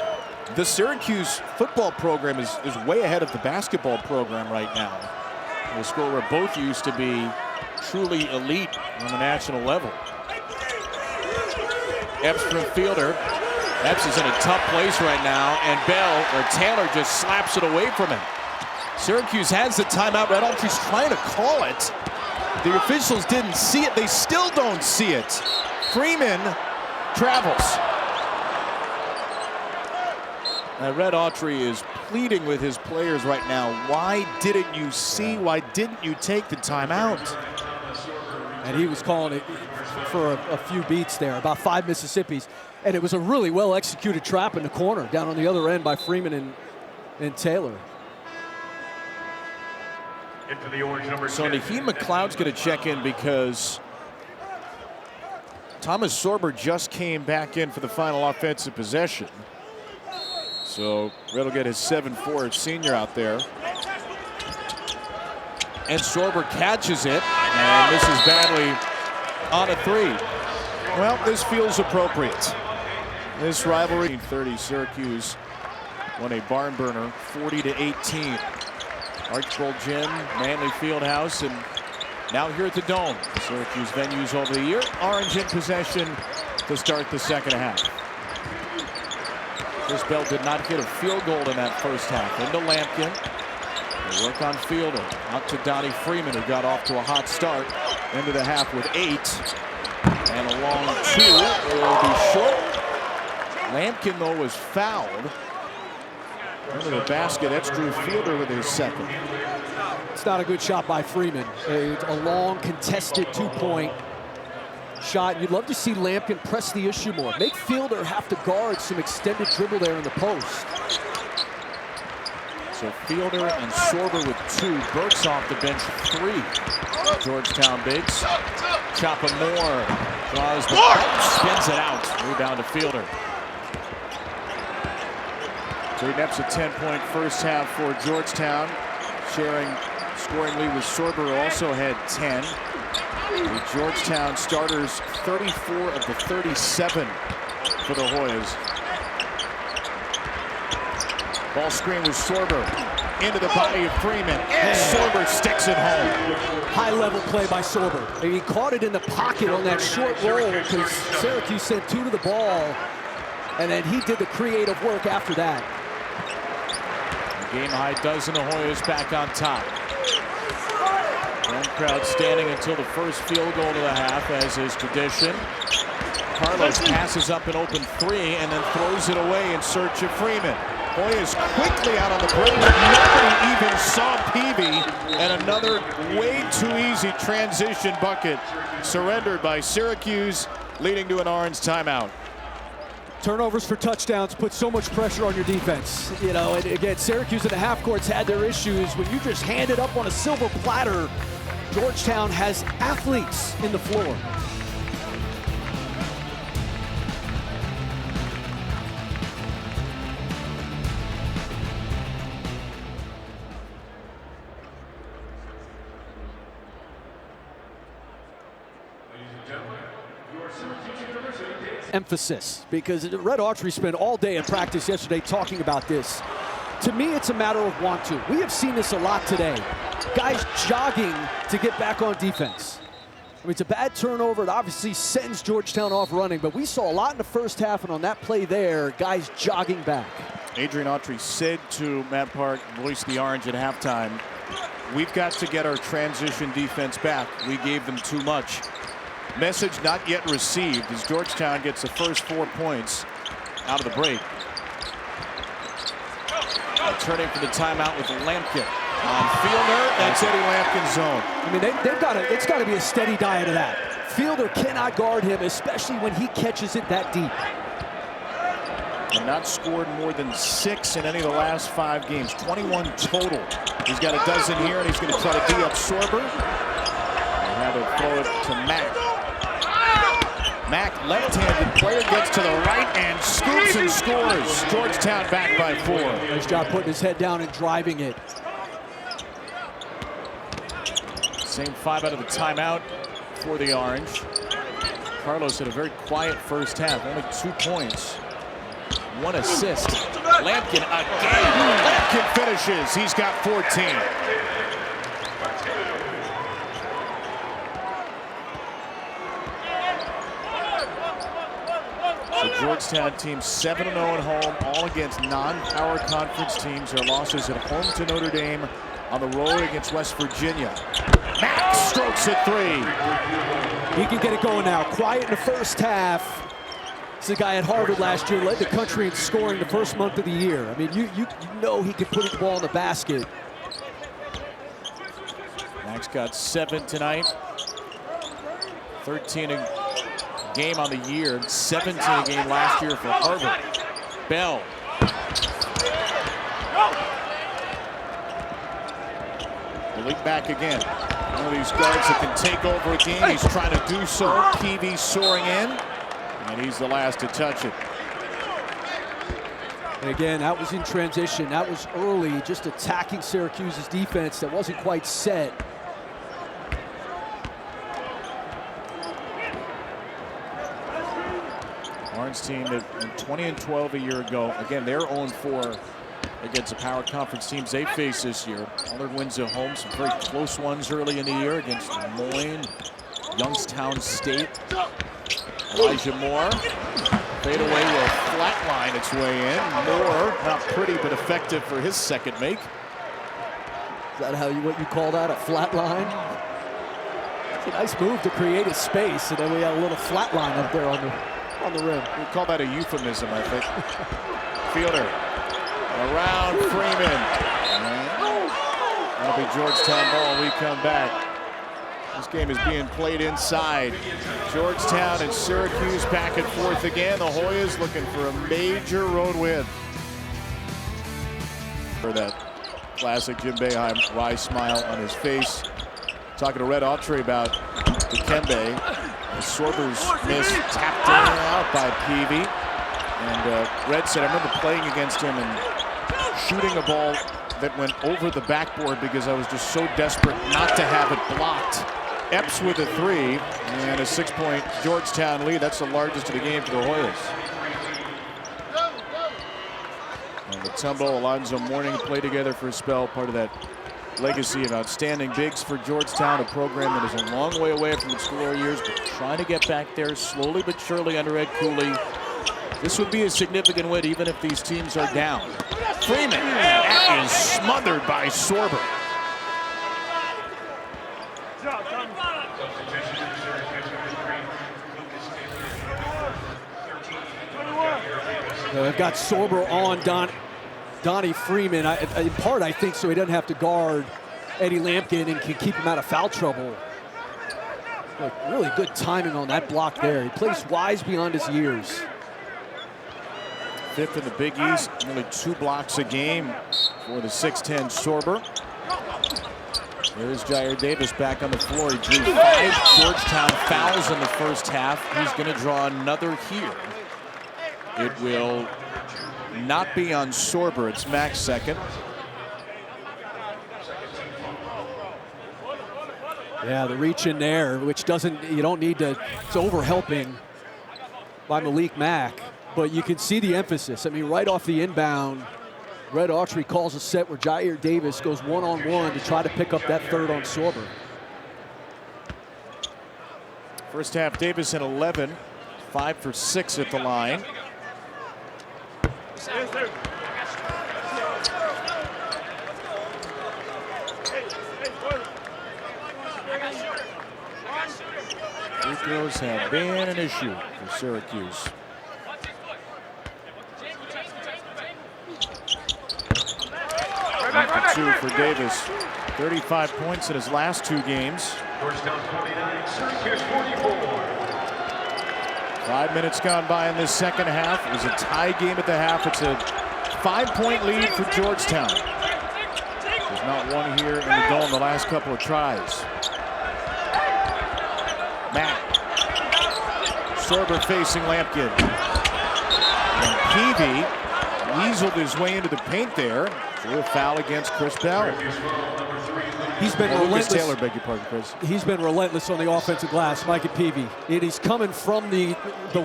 the Syracuse football program is way ahead of the basketball program right now. A school where both used to be truly elite on the national level. Epps from Fielder. Epps is in a tough place right now, and Taylor just slaps it away from him. Syracuse has the timeout. Red Altry's trying to call it. The officials didn't see it. They still don't see it. Freeman travels. Red Autry is pleading with his players right now. Why didn't you see? Why didn't you take the timeout? And he was calling it for a few beats there, about 5 Mississippis. And it was a really well-executed trap in the corner, down on the other end by Freeman and Taylor. Into the Orange number 10. So Naheem McLeod's going to check in because Thomas Sorber just came back in for the final offensive possession. So Red will get his 7'4" senior out there. And Sorber catches it and misses badly on a 3. Well, this feels appropriate. This rivalry, 30 Syracuse won a barn burner, 40-18. Archbold Gym, Manley Fieldhouse, and now here at the Dome. Syracuse venues over the year. Orange in possession to start the second half. Chris Bell did not hit a field goal in that first half. Into Lampkin. They work on Fielder. Out to Donnie Freeman, who got off to a hot start. Into the half with 8. And a long 2. It will be short. Lampkin, though, was fouled. Under the basket, that's Drew Fielder with his second. It's not a good shot by Freeman. A long, contested 2-point shot. You'd love to see Lampkin press the issue more. Make Fielder have to guard some extended dribble there in the post. So Fielder and Sorber with 2. Burks off the bench 3. Georgetown bigs. Chopper Moore draws the ball, spins it out. Rebound to Fielder. Jayden Epps a 10-point first half for Georgetown. Sharing scoring lead with Sorber, who also had 10. The Georgetown starters 34 of the 37 for the Hoyas. Ball screen with Sorber into the body of Freeman. Sorber sticks it home. High-level play by Sorber. He caught it in the pocket on that short roll because Syracuse sent 2 to the ball, and then he did the creative work after that. Game high dozen of Hoyas back on top. Home crowd standing until the first field goal to the half, as is tradition. Carlos passes up an open three and then throws it away in search of Freeman. Hoyas quickly out on the break. Nobody even saw Peavy, and another way too easy transition bucket surrendered by Syracuse, leading to an Orange timeout. Turnovers for touchdowns put so much pressure on your defense. You know, and again, Syracuse in the half courts had their issues. When you just hand it up on a silver platter, Georgetown has athletes in the floor. Emphasis, because Red Autry spent all day in practice yesterday talking about this. To me, it's a matter of want to. We have seen this a lot today. Guys jogging to get back on defense. I mean, it's a bad turnover. It obviously sends Georgetown off running, but we saw a lot in the first half, and on that play there, guys jogging back. Adrian Autry said to Matt Park, voice the Orange at halftime, we've got to get our transition defense back. We gave them too much. Message not yet received as Georgetown gets the first 4 points out of the break. Turning for the timeout with Lampkin on Fielder. That's Eddie Lampkin's zone. I mean, it's got to be a steady diet of that. Fielder cannot guard him, especially when he catches it that deep. And not scored more than 6 in any of the last 5 games. 21 total. He's got a dozen here, and he's going to try to D-up Sorber. And have to throw it to Mack. Mack, left-handed player, gets to the right and scoops and scores. Georgetown back by 4. Nice job putting his head down and driving it. Same 5 out of the timeout for the Orange. Carlos had a very quiet first half, only 2 points. 1 assist. Lampkin again. Lampkin finishes. He's got 14. The Georgetown team 7-0 at home, all against non-power conference teams. Their losses at home to Notre Dame, on the road against West Virginia. Mack strokes at 3. He can get it going now. Quiet in the first half. This is a guy at Harvard last year, led the country in scoring the first month of the year. I mean, you know he can put the ball in the basket. Mack's got 7 tonight. 13 a game on the year, 17 a game last year for Harvard. Bell. The lead back again. One of these guards that can take over a game. He's trying to do so. Peavy soaring in, and he's the last to touch it. And again, that was in transition. That was early, just attacking Syracuse's defense that wasn't quite set. Orange team that went 20-12 a year ago. Again, they're 0-4 against the power conference teams they face this year. All their wins at home, some very close ones early in the year against Des Moines, Youngstown State. Elijah Moore, fade away will flatline its way in. Moore, not pretty but effective for his second make. Is that what you call that, a flat line? It's a nice move to create a space, and then we got a little flat line up there on the rim. We call that a euphemism, I think. Fielder around Freeman. That'll be Georgetown ball when we come back. This game is being played inside. Georgetown and Syracuse back and forth again. The Hoyas looking for a major road win. For that classic Jim Boeheim wry smile on his face. Talking to Red Autry about Dikembe. Sorber's miss tapped in and out by Peavy. And Red said, I remember playing against him and shooting a ball that went over the backboard because I was just so desperate not to have it blocked. Epps with a 3 and a 6-point Georgetown lead. That's the largest of the game for the Hoyas. And Mutombo, Alonzo Mourning play together for a spell, part of that legacy of outstanding bigs for Georgetown, a program that is a long way away from its glory years, but trying to get back there slowly but surely under Ed Cooley. This would be a significant win even if these teams are down. Freeman, that is smothered by Sorber. They've got Sorber on Donnie Freeman. In part, I think, so he doesn't have to guard Eddie Lampkin and can keep him out of foul trouble. Like, really good timing on that block there. He plays wise beyond his years. Fifth in the Big East, only 2 blocks a game for the 6'10 Sorber. There's Jyare Davis back on the floor. He drew 5 Georgetown fouls in the first half. He's going to draw another here. It will not be on Sorber. It's Mack's second. Yeah, the reach in there, which you don't need to, it's over helping by Malik Mack, but you can see the emphasis. I mean, right off the inbound, Red Autry calls a set where Jyare Davis goes one-on-one to try to pick up that third on Sorber. First half, Davis in 11, 5 for 6 at the line. Free throws have been an issue for Syracuse. For 2 for Davis. 35 points in his last 2 games. Georgetown 49, Syracuse 44. 5 minutes gone by in this second half. It was a tie game at the half. It's a 5-point lead for Georgetown. There's not one here in the dome the last couple of tries. Mack. Sorber facing Lampkin. And Peavy weaseled his way into the paint there. Drew a foul against Chris Bell. He's been relentless. Taylor, beg your pardon, Chris. He's been relentless on the offensive glass, Mike Peavy. And he's coming from the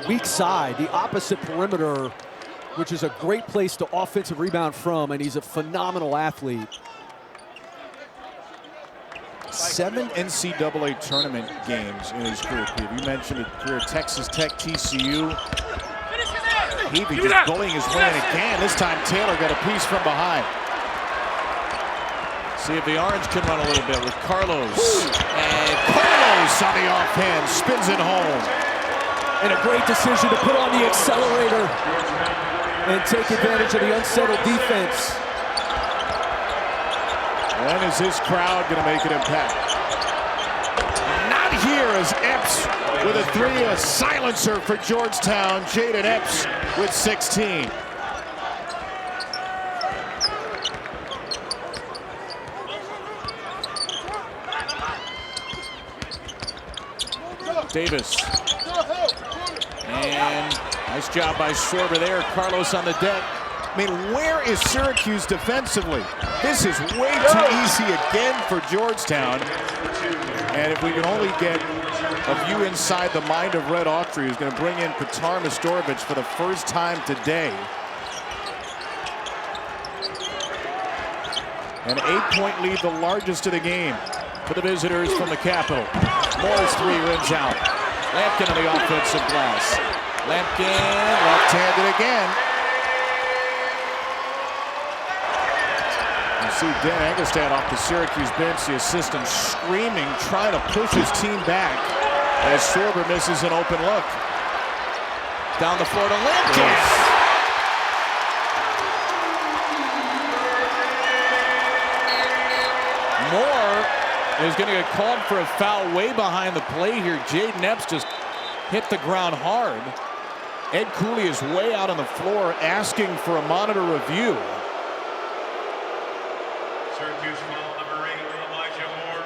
weak side, the opposite perimeter, which is a great place to offensive rebound from, and he's a phenomenal athlete. 7 NCAA tournament games in his career, Peavy. You mentioned a career at Texas Tech, TCU. Peavy just bullying his way in again. This time Taylor got a piece from behind. See if the Orange can run a little bit with Carlos. And Carlos on the offhand, spins it home. And a great decision to put on the accelerator and take advantage of the unsettled defense. When is this crowd going to make an impact? Not here as Epps with a 3, a silencer for Georgetown. Jayden Epps with 16. Davis. And nice job by Sorber there. Carlos on the deck. I mean, where is Syracuse defensively? This is way too easy again for Georgetown. And if we can only get a view inside the mind of Red Autry, who's going to bring in Petar Mastorovich for the first time today. An 8-point lead, the largest of the game for the visitors from the Capitol. Moore's 3 rims out. Lampkin on the offensive glass. Lampkin left-handed again. You see Dan Engelstad off the Syracuse bench, the assistant screaming, trying to push his team back as Sorber misses an open look. Down the floor to Lampkin. Moore is going to get called for a foul way behind the play here. Jayden Epps just hit the ground hard. Ed Cooley is way out on the floor asking for a monitor review. Syracuse foul number 8, Elijah Moore.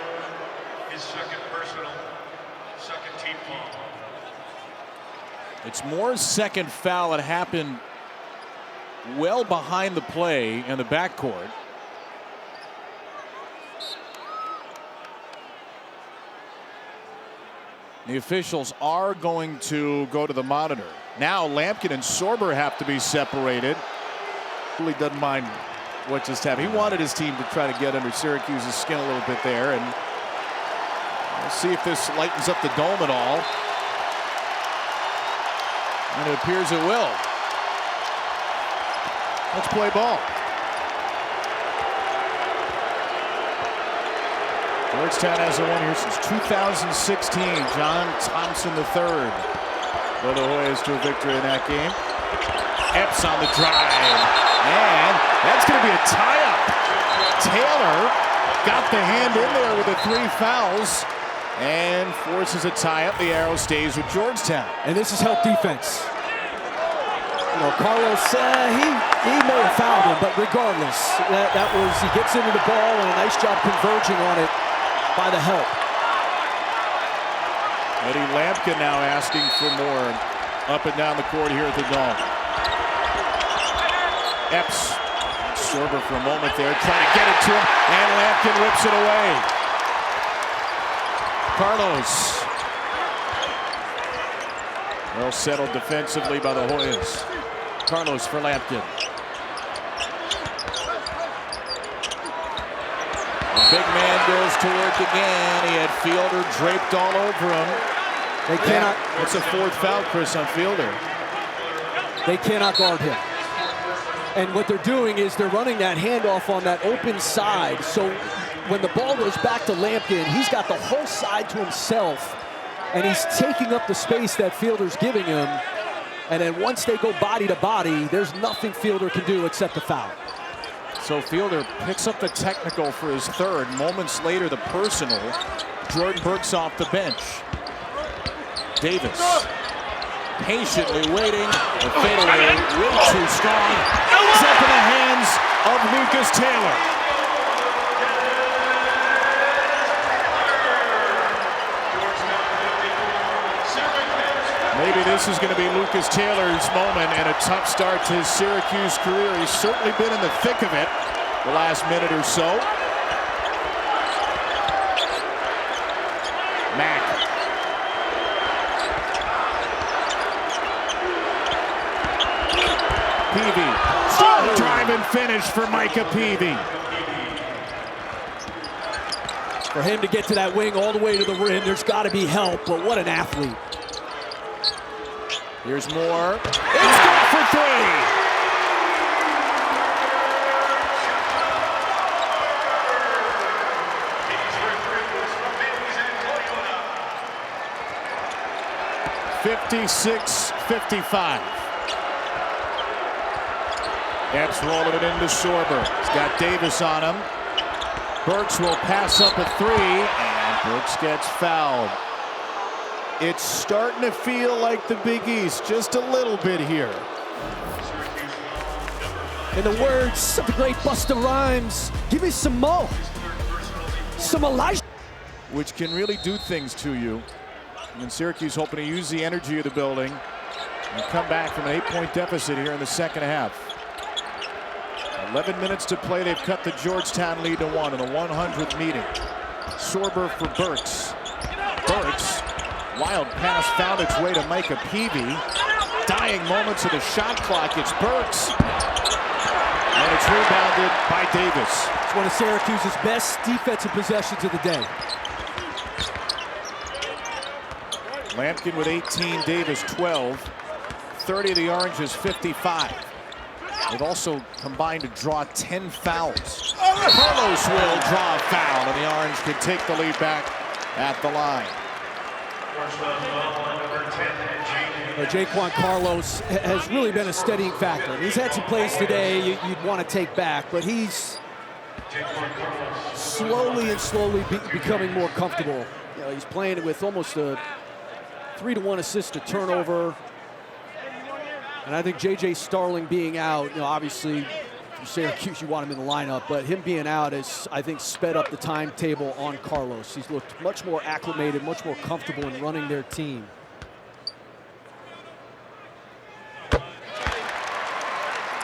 His second personal, second team foul. It's Moore's second foul. It happened well behind the play in the backcourt. The officials are going to go to the monitor. Now Lampkin and Sorber have to be separated. Really doesn't mind what just happened. He wanted his team to try to get under Syracuse's skin a little bit there, and we'll see if this lightens up the dome at all. And it appears it will. Let's play ball. Georgetown hasn't won here since 2016. John Thompson III for the Hoyas to a victory in that game. Epps on the drive. And that's going to be a tie-up. Taylor got the hand in there with the 3 fouls and forces a tie-up. The arrow stays with Georgetown. And this is help defense. You know, Carlos, he may have fouled him, but regardless, that was, he gets into the ball and a nice job converging on it by the help. Eddie Lampkin now asking for more up and down the court here at the Dome. Epps, Sorber for a moment there, trying to get it to him, and Lampkin whips it away. Carlos. Well settled defensively by the Hoyas. Carlos for Lampkin. The big man goes to work again. He had Fielder draped all over him. They cannot. It's a 4th foul, Chris, on Fielder. They cannot guard him. And what they're doing is they're running that handoff on that open side. So when the ball goes back to Lampkin, he's got the whole side to himself. And he's taking up the space that Fielder's giving him. And then once they go body to body, there's nothing Fielder can do except to foul. So Fielder picks up the technical for his 3rd. Moments later, the personal. Jordan Burks off the bench. Davis patiently waiting. The fadeaway way too strong. It's up in the hands of Lucas Taylor. Maybe this is going to be Lucas Taylor's moment and a tough start to his Syracuse career. He's certainly been in the thick of it the last minute or so. Mack. Peavy. Strong drive and finish for Micah Peavy. For him to get to that wing all the way to the rim, there's got to be help, but what an athlete. Here's more. It's good for 3. (56-55). Epps rolling it into Sorber. He's got Davis on him. Burks will pass up a 3, and Burks gets fouled. It's starting to feel like the Big East, just a little bit here. In the words of the great Busta Rhymes, give me some more, some Elijah. Which can really do things to you. And Syracuse hoping to use the energy of the building and come back from an 8-point deficit here in the second half. 11 minutes to play. They've cut the Georgetown lead to 1 in the 100th meeting. Sorber for Burks. Burks. Wild pass found its way to Micah Peavy. Dying moments of the shot clock. It's Burks. And it's rebounded by Davis. It's one of Syracuse's best defensive possessions of the day. Lampkin with 18, Davis 12. 30 of the Oranges, 55. They've also combined to draw 10 fouls. Carlos will draw a foul, and the Orange can take the lead back at the line. Jaquan Carlos has really been a steadying factor. He's had some plays today you'd want to take back, but he's slowly becoming more comfortable. You know, he's playing with almost a 3-to-1 assist to turnover. And I think J.J. Starling being out, you know, obviously for Syracuse you want him in the lineup, but him being out has, I think, sped up the timetable on Carlos. He's looked much more acclimated, much more comfortable in running their team.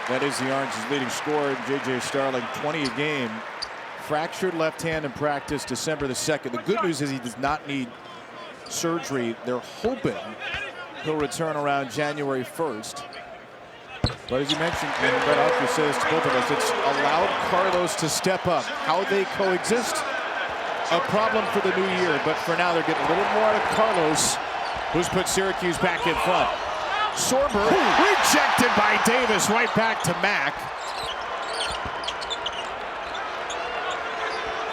That is the Orange's leading scorer, J.J. Starling, 20 a game. Fractured left hand in practice December the 2nd. The good news is he does not need surgery. They're hoping he'll return around January 1st. But as you mentioned, and Brett Alker says to both of us, it's allowed Carlos to step up. How they coexist, a problem for the new year. But for now, they're getting a little more out of Carlos, who's put Syracuse back in front. Sorber rejected by Davis. Davis right back to Mack.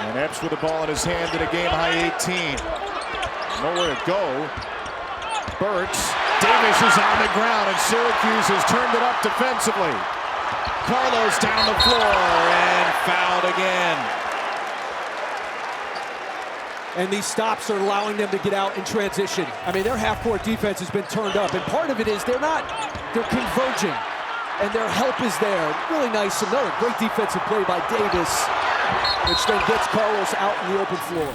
And Epps with the ball in his hand at a game-high 18. Nowhere to go. Burks. Davis is on the ground, and Syracuse has turned it up defensively. Carlos down the floor and fouled again. And these stops are allowing them to get out in transition. I mean, their half-court defense has been turned up, and part of it is they're converging, and their help is there. Really nice. Another great defensive play by Davis, which then gets Carlos out in the open floor.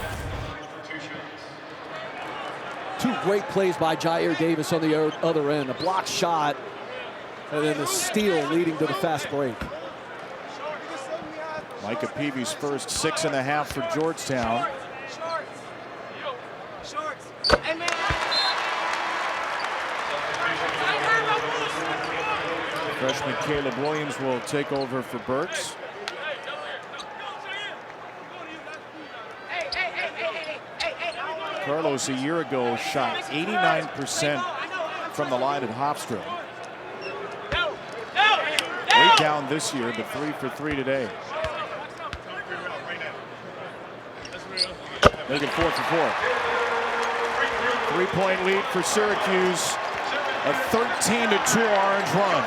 Two great plays by Jyare Davis on the other end. A block shot, and then the steal leading to the fast break. Micah Peavy's first 6.5 for Georgetown. Freshman Caleb Williams will take over for Burks. Carlos a year ago shot 89% from the line at Hofstra. Way down this year, but 3 for 3 today. Making 4 for 4. 3-point lead for Syracuse. A 13-2 Orange run.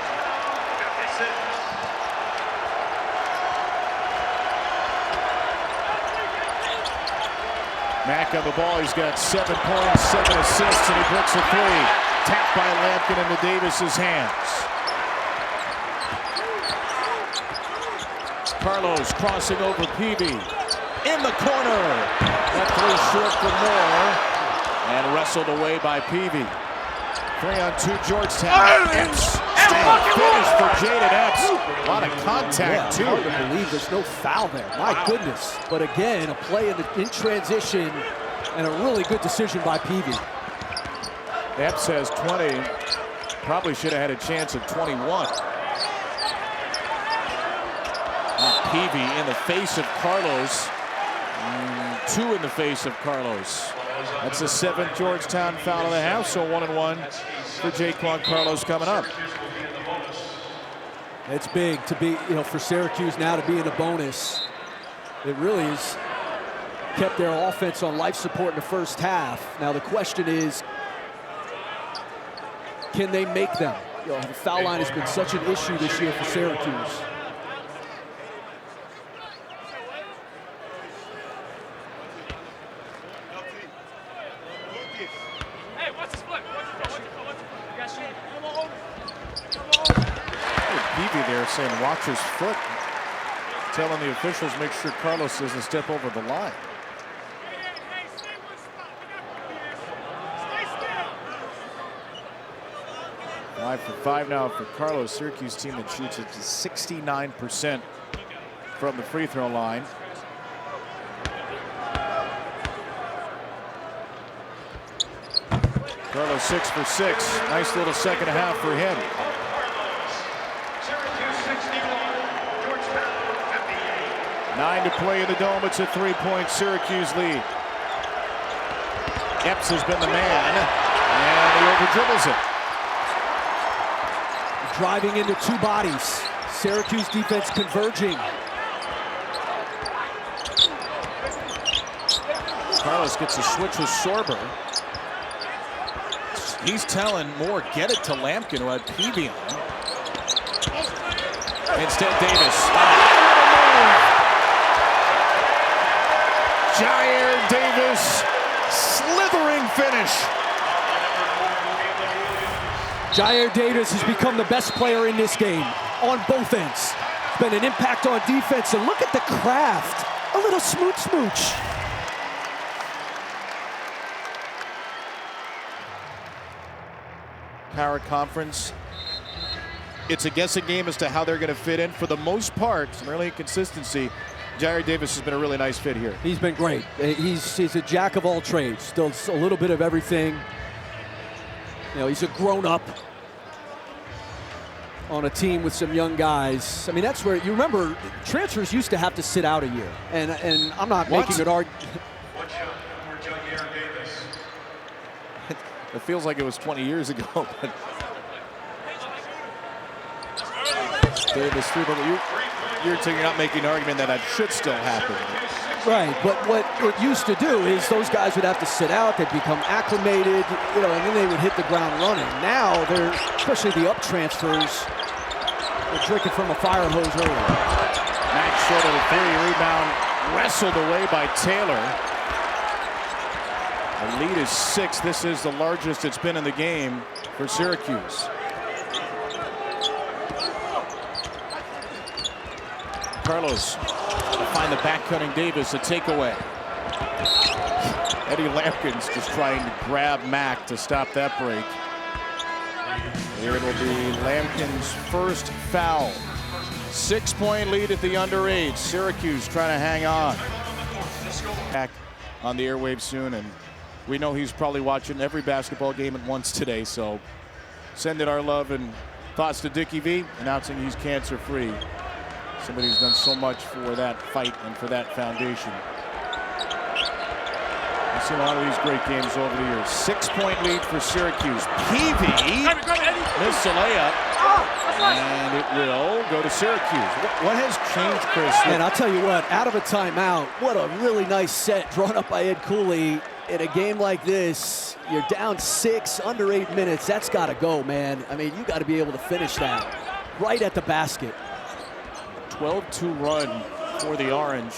Mack on the ball, he's got 7 points, 7 assists, and he bricks a 3. Tapped by Lampkin into Davis's hands. Carlos crossing over Peavy. In the corner. That 3 short for Moore. And wrestled away by Peavy. 3-on-2 Georgetown. Epps. Finish for Jayden Epps. A lot of contact, too. Hard to believe there's no foul there. My goodness. But again, a play in transition and a really good decision by Peavy. Epps has 20. Probably should have had a chance of 21. Peavy in the face of Carlos. 2 in the face of Carlos. That's the 7th Georgetown foul of the half, so 1-1 for Jaquan Carlos coming up. It's big to be, for Syracuse now to be in a bonus. It really has kept their offense on life support in the first half. Now the question is, can they make them? The foul line has been such an issue this year for Syracuse. Peavy there saying watch his foot, telling the officials make sure Carlos doesn't step over the line. Five for 5 now for Carlos. Syracuse team that shoots at 69% from the free throw line. Carlos 6 for 6. Nice little second half for him. 9 to play in the Dome. It's a 3-point Syracuse lead. Epps has been the man, and he over-dribbles it. Driving into 2 bodies. Syracuse defense converging. Carlos gets a switch with Sorber. He's telling Moore, get it to Lampkin, who had Peavy on. Instead, Davis. Jyare Davis, slithering finish. Jyare Davis has become the best player in this game on both ends. It's been an impact on defense, and look at the craft. A little smooch. Power conference. It's a guessing game as to how they're going to fit in. For the most part, some early inconsistency. Jyare Davis has been a really nice fit here. He's been great. He's a jack of all trades. Does a little bit of everything. He's a grown-up on a team with some young guys. I mean, that's where you remember transfers used to have to sit out a year, and I'm not making an argument. It feels like it was 20 years ago. But Davis through, but you're not making an argument that that should still happen. Right, but what it used to do is those guys would have to sit out, they'd become acclimated, you know, and then they would hit the ground running. Now, they're, especially the up transfers, they're drinking from a fire hose early. Max short of the 3, rebound wrestled away by Taylor. The lead is 6. This is the largest it's been in the game for Syracuse. Carlos to find the back-cutting Davis, a takeaway. Eddie Lampkin's just trying to grab Mack to stop that break. Here it will be Lampkin's first foul. 6-point lead at the underage. Syracuse trying to hang on. Back on the airwaves soon, and we know he's probably watching every basketball game at once today, so sending our love and thoughts to Dickie V, announcing he's cancer-free. Somebody who's done so much for that fight and for that foundation. We've seen a lot of these great games over the years. 6-point lead for Syracuse. Peavy missed the layup, and it will go to Syracuse. What has changed, Chris? And I'll tell you what, out of a timeout, what a really nice set drawn up by Ed Cooley. In a game like this, you're down 6, under 8 minutes. That's got to go, man. I mean, you got to be able to finish that right at the basket. 12-2 run for the Orange.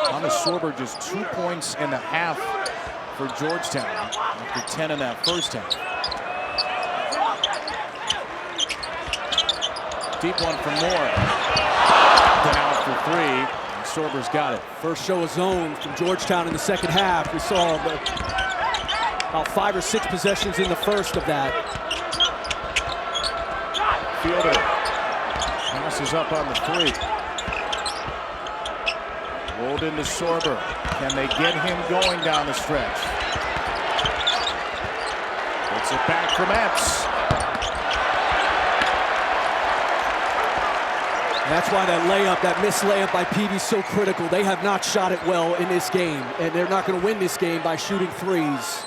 Thomas Sorber just 2 points and a half for Georgetown after 10 in that first half. Deep one for Moore. Down for 3. And Sorber's got it. First show of zone from Georgetown in the second half. We saw about 5 or 6 possessions in the first of that. Fielder passes up on the 3. Rolled into Sorber. Can they get him going down the stretch? Gets it back from Epps. That's why that layup, that missed layup by Peavy is so critical. They have not shot it well in this game, and they're not going to win this game by shooting threes.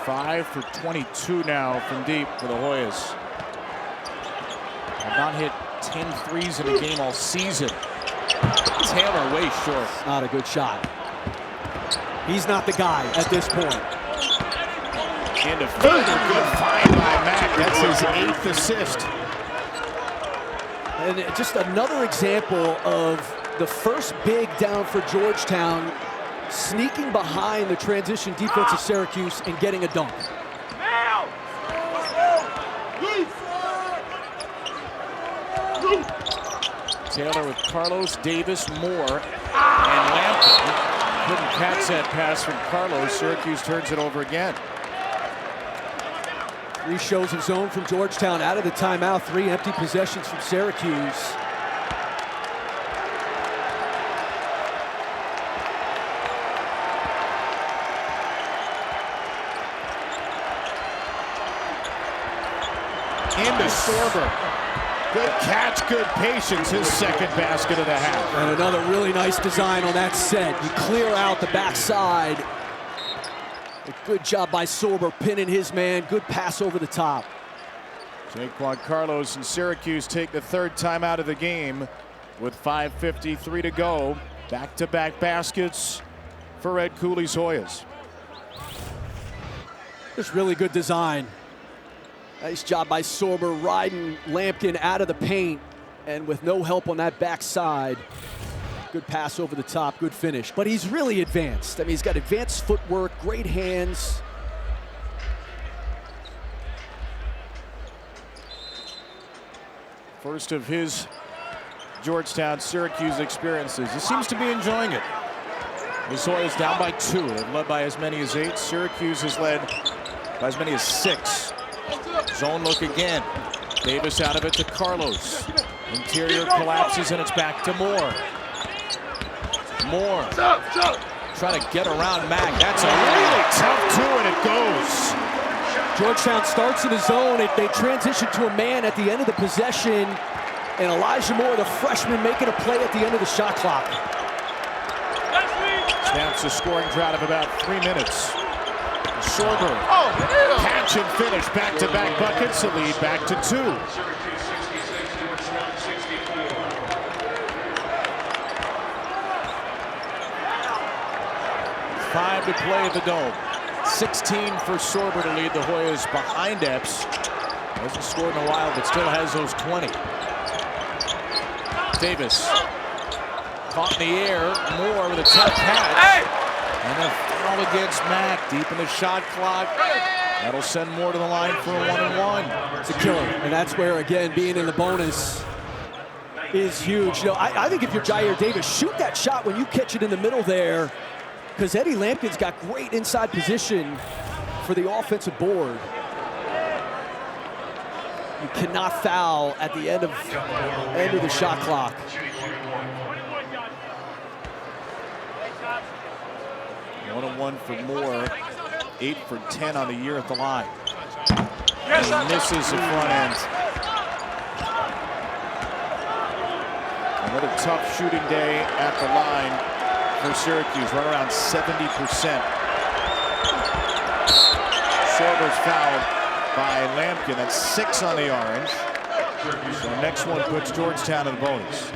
5 for 22 now from deep for the Hoyas. Have not hit 10 threes in a game all season. Taylor way short. Not a good shot. He's not the guy at this point. Into Fielder, good find by Mack. That's his 8th assist. And just another example of the first big down for Georgetown, sneaking behind the transition defense of Syracuse and getting a dunk. Taylor with Carlos, Davis, Moore, and Lampkin. Couldn't catch that pass from Carlos. Syracuse turns it over again. 3 shows of zone from Georgetown out of the timeout. 3 empty possessions from Syracuse. Into Sorber. Good catch, good patience. His second basket of the half. And another really nice design on that set. You clear out the backside. A good job by Sorber pinning his man. Good pass over the top. Jaquan Carlos and Syracuse take the 3rd time out of the game with 5:53 to go. Back-to-back baskets for Ed Cooley's Hoyas. Just really good design. Nice job by Sorber riding Lampkin out of the paint, and with no help on that backside. Good pass over the top, good finish. But he's really advanced. I mean, he's got advanced footwork, great hands. First of his Georgetown-Syracuse experiences. He seems to be enjoying it. The Hoyas down by 2. They've led by as many as 8. Syracuse has led by as many as 6. Zone look again. Davis out of it to Carlos. Interior collapses and it's back to Moore. Moore trying to get around Mack. That's a really tough 2 and it goes. Georgetown starts in the zone. They transition to a man at the end of the possession. And Elijah Moore, the freshman, making a play at the end of the shot clock. Snaps a scoring drought of about 3 minutes. Sorber catch catch and finish. Back-to-back buckets, the lead back to 2. Syracuse 66, Georgetown 64. 5 to play at the Dome. 16 for Sorber to lead the Hoyas behind Epps. Hasn't scored in a while, but still has those 20. Davis caught in the air. Moore with a tough catch. And a foul against Mack deep in the shot clock. That'll send Moore to the line for a 1-and-1. It's a killer, and that's where, again, being in the bonus is huge. You know, I think if you're Jyare Davis, shoot that shot when you catch it in the middle there, because Eddie Lampkin's got great inside position for the offensive board. You cannot foul at the end of the shot clock. 1-and-1 for Moore. 8 for 10 on the year at the line. He misses the front end. Another tough shooting day at the line for Syracuse, right around 70%. Sorber's fouled by Lampkin. That's 6 on the Orange. So the next one puts Georgetown in the bonus.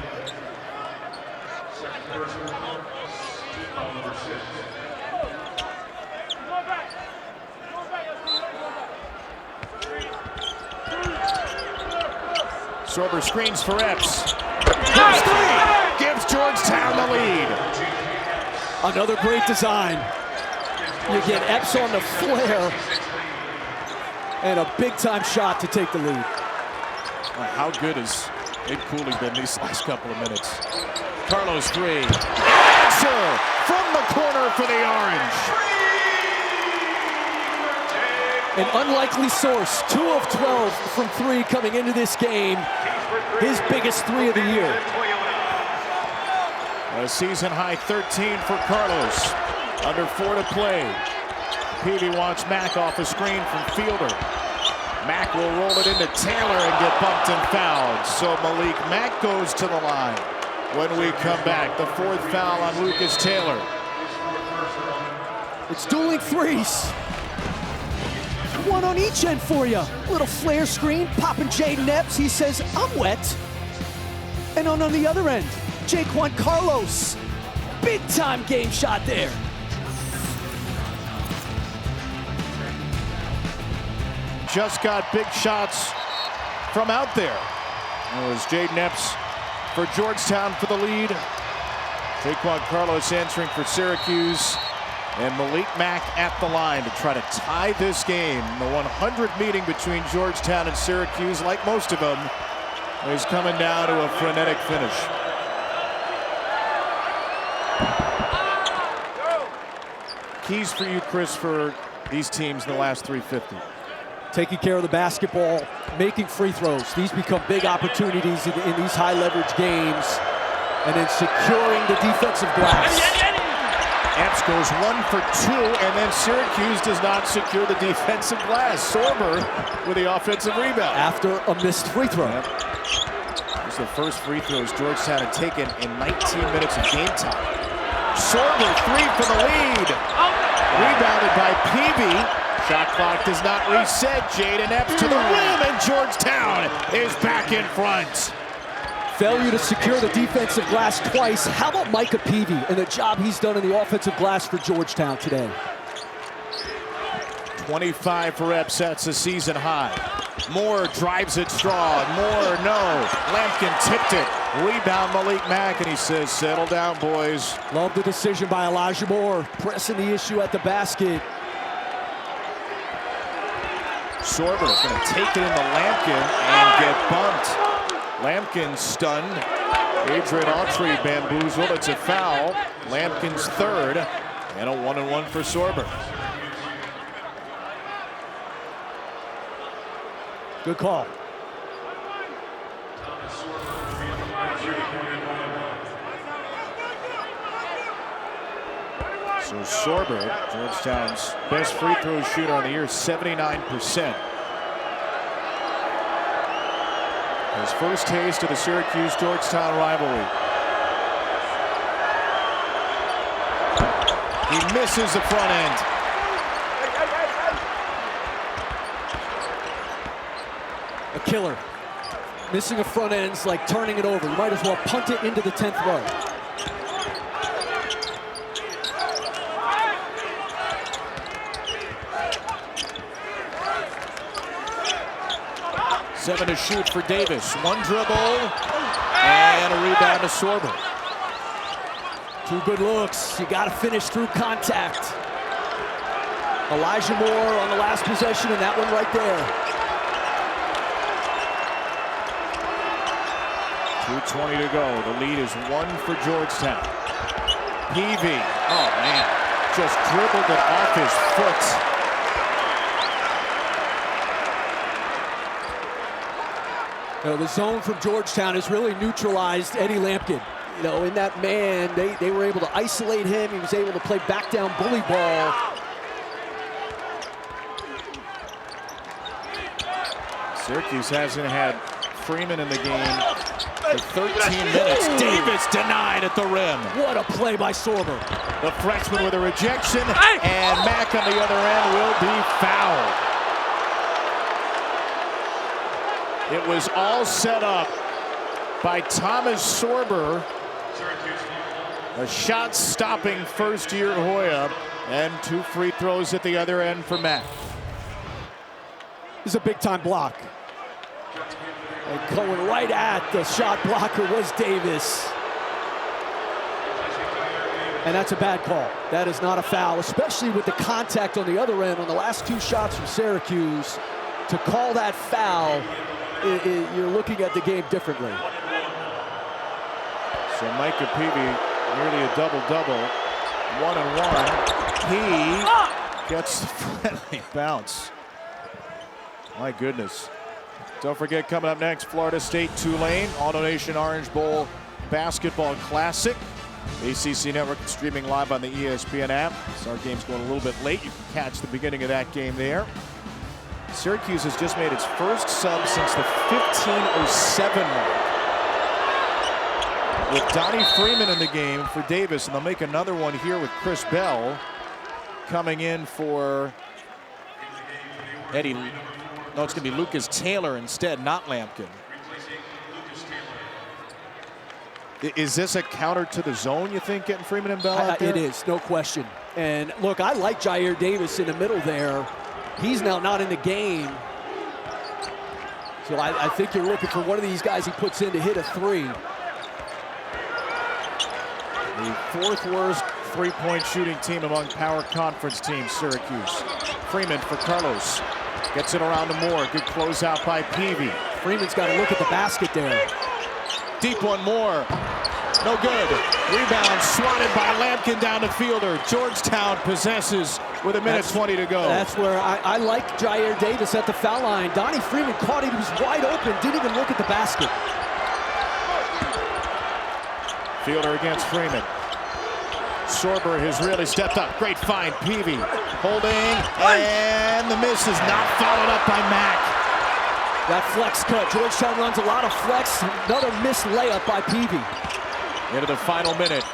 Sorber screens for Epps. There's 3. Gives Georgetown the lead. Another great design. You get Epps on the flare. And a big-time shot to take the lead. How good has Ed Cooley been these last couple of minutes? Carlos 3. Answer from the corner for the Orange. An unlikely source. 2 of 12 from 3 coming into this game. His biggest 3 of the year. A season-high 13 for Carlos. Under 4 to play. Peavy wants Mack off a screen from Fielder. Mack will roll it into Taylor and get bumped and fouled. So Malik Mack goes to the line. When we come back, the 4th foul on Lucas Taylor. It's dueling threes. 1 on each end for you. Little flare screen, popping Jayden Epps. He says, I'm wet. And on the other end, Jaquan Carlos. Big time game shot there. Just got big shots from out there. It was Jayden Epps for Georgetown for the lead. Jaquan Carlos answering for Syracuse. And Malik Mack at the line to try to tie this game. The 100 meeting between Georgetown and Syracuse, like most of them, is coming down to a frenetic finish. Keys for you, Chris, for these teams in the last 350. Taking care of the basketball, making free throws. These become big opportunities in these high leverage games. And then securing the defensive glass. Epps goes 1 for 2, and then Syracuse does not secure the defensive glass. Sorber with the offensive rebound. After a missed free throw. Yep. It was the first free throws Georgetown had taken in 19 minutes of game time. Sorber 3 for the lead. Rebounded by Peavy. Shot clock does not reset. Jayden Epps to the rim, and Georgetown is back in front. Failure to secure the defensive glass twice. How about Micah Peavy and the job he's done in the offensive glass for Georgetown today? 25 for Epps, that's a season high. Moore drives it strong. Moore, no. Lampkin tipped it. Rebound Malik Mack, and he says, settle down, boys. Love the decision by Elijah Moore, pressing the issue at the basket. Sorber is going to take it into Lampkin and get bumped. Lampkin stunned. Adrian Autry bamboozled. It's a foul. Lampkin's 3rd, and a 1-and-1 for Sorber. Good call. So Sorber, Georgetown's best free throw shooter on the year, 79%. His first taste of the Syracuse-Georgetown rivalry. He misses the front end. A killer. Missing a front end's like turning it over. You might as well punt it into the 10th row. Seven to shoot for Davis. One dribble and a rebound to Sorber. Two good looks. You got to finish through contact. Elijah Moore on the last possession, and that one right there. 2:20 to go. The lead is one for Georgetown. Peavy, oh man, just dribbled it off his foot. You know, the zone from Georgetown has really neutralized Eddie Lampkin. You know, in that man, they were able to isolate him. He was able to play back down bully ball. Syracuse hasn't had Freeman in the game for 13 minutes. Davis denied at the rim. What a play by Sorber. The freshman with a rejection, and Mack on the other end will be fouled. It was all set up by Thomas Sorber. A shot-stopping first-year Hoya, and two free throws at the other end for Mack. This is a big-time block. And going right at the shot blocker was Davis. And that's a bad call. That is not a foul, especially with the contact on the other end on the last two shots from Syracuse. To call that foul, you're looking at the game differently. So Micah Peavy, nearly a double-double, 1-and-1. He gets the friendly bounce. My goodness. Don't forget, coming up next, Florida State Tulane, AutoNation Orange Bowl Basketball Classic. ACC Network streaming live on the ESPN app. So our game's going a little bit late. You can catch the beginning of that game there. Syracuse has just made its first sub since the 15:07 mark. With Donnie Freeman in the game for Davis, and they'll make another one here with Chris Bell coming in for Eddie. No, it's going to be Lucas Taylor instead, not Lampkin. Is this a counter to the zone, you think, getting Freeman and Bell out there? It is, no question. And look, I like Jyare Davis in the middle there. He's now not in the game. So I think you're looking for one of these guys he puts in to hit a three. The fourth worst three-point shooting team among power conference teams, Syracuse. Freeman for Carlos. Gets it around to Moore. Good closeout by Peavy. Freeman's got to look at the basket there. Deep one more. No good. Rebound swatted by Lampkin down to Fielder. Georgetown possesses with a minute 20 to go. That's where I like Jyare Davis at the foul line. Donnie Freeman caught him. He was wide open. Didn't even look at the basket. Fielder against Freeman. Sorber has really stepped up. Great find. Peavy holding, and the miss is not followed up by Mack. That flex cut. Georgetown runs a lot of flex. Another missed layup by Peavy. Into the final minute.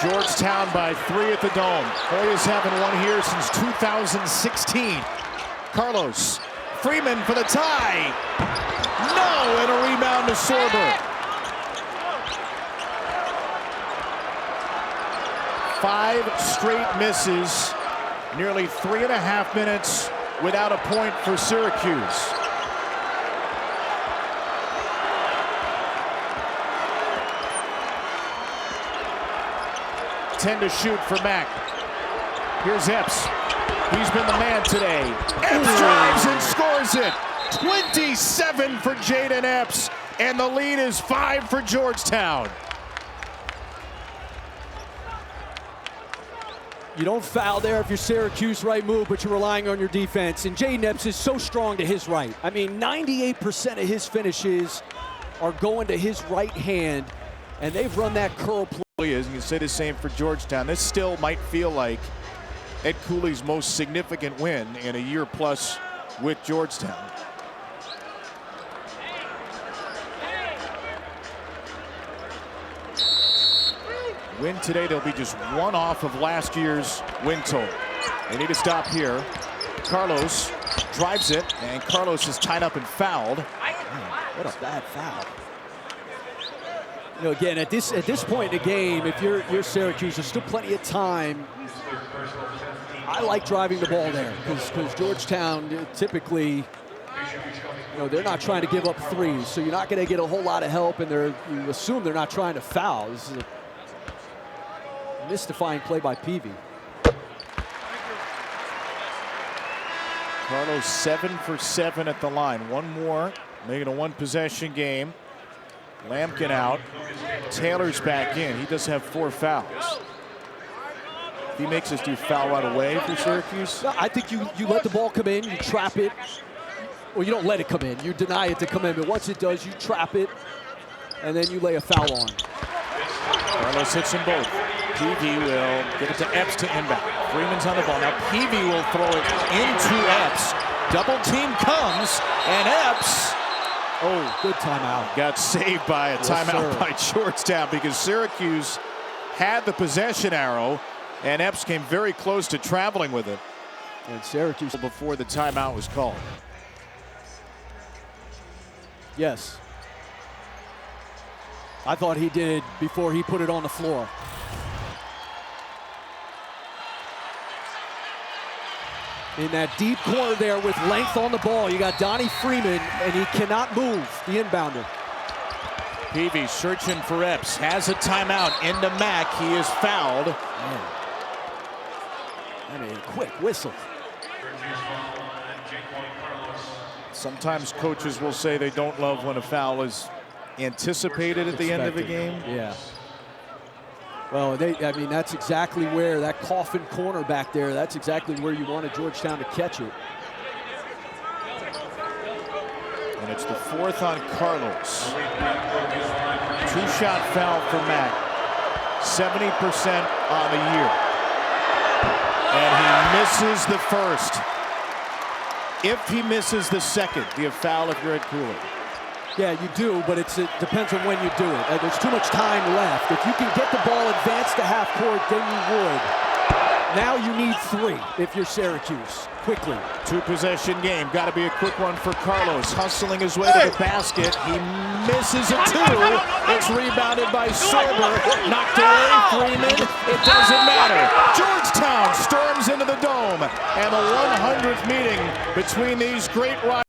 Georgetown by 3 at the Dome. Hoyas haven't won here since 2016. Carlos. Freeman for the tie. No, and a rebound to Sorber. 5 straight misses. Nearly 3.5 minutes without a point for Syracuse. Ten to shoot for Mack. Here's Epps. He's been the man today. Epps drives and scores it. 27 for Jayden Epps, and the lead is 5 for Georgetown. You don't foul there if you're Syracuse, right move, but you're relying on your defense. And Jayden Epps is so strong to his right. I mean, 98% of his finishes are going to his right hand, and they've run that curl play. Is. You can say the same for Georgetown. This still might feel like Ed Cooley's most significant win in a year plus with Georgetown. Win today, they'll be just one off of last year's win total. They need to stop here. Carlos drives it, and Carlos is tied up and fouled. Man, what a bad foul. You know, again, at this point in the game, if you're Syracuse, there's still plenty of time. I like driving the ball there because Georgetown typically, you know, they're not trying to give up threes, so you're not going to get a whole lot of help, and you assume they're not trying to foul. This is a mystifying play by Peavy. Carlos 7 for 7 at the line. One more, making a one-possession game. Lampkin out. Taylor's back in. He does have 4 fouls. If he makes us do foul right away for Syracuse? No, I think you let the ball come in, you trap it. Well, you don't let it come in. You deny it to come in. But once it does, you trap it, and then you lay a foul on. Carlos hits them both. Peavy will give it to Epps to inbound. Freeman's on the ball. Now Peavy will throw it into Epps. Double team comes, and Epps, oh, good timeout. got saved by a timeout by Georgetown because Syracuse had the possession arrow, and Epps came very close to traveling with it. And Syracuse Before the timeout was called. Yes. I thought he did before he put it on the floor. In that deep corner there with length on the ball, you got Donnie Freeman, and he cannot move, the inbounder. Peavy searching for Epps, has a timeout into Mack. He is fouled. Man. I mean, quick whistle. Sometimes coaches will say they don't love when a foul is anticipated at the end of a game. Yeah. Well, I mean, that's exactly where that coffin corner back there, that's exactly where you wanted Georgetown to catch it. And it's the 4th on Carlos. 2-shot foul for Mack. 70% on the year. And he misses the first. If he misses the second, do you foul if you're at Cooley? Yeah, you do, but it depends on when you do it. There's too much time left. If you can get the ball advanced to half court, then you would. Now you need 3 if you're Syracuse, quickly. 2-possession game. Got to be a quick one for Carlos. Hustling his way to the basket. He misses a 2. It's rebounded by Sorber. Knocked away, Freeman. It doesn't matter. Georgetown storms into the Dome. And the 100th meeting between these great rivals.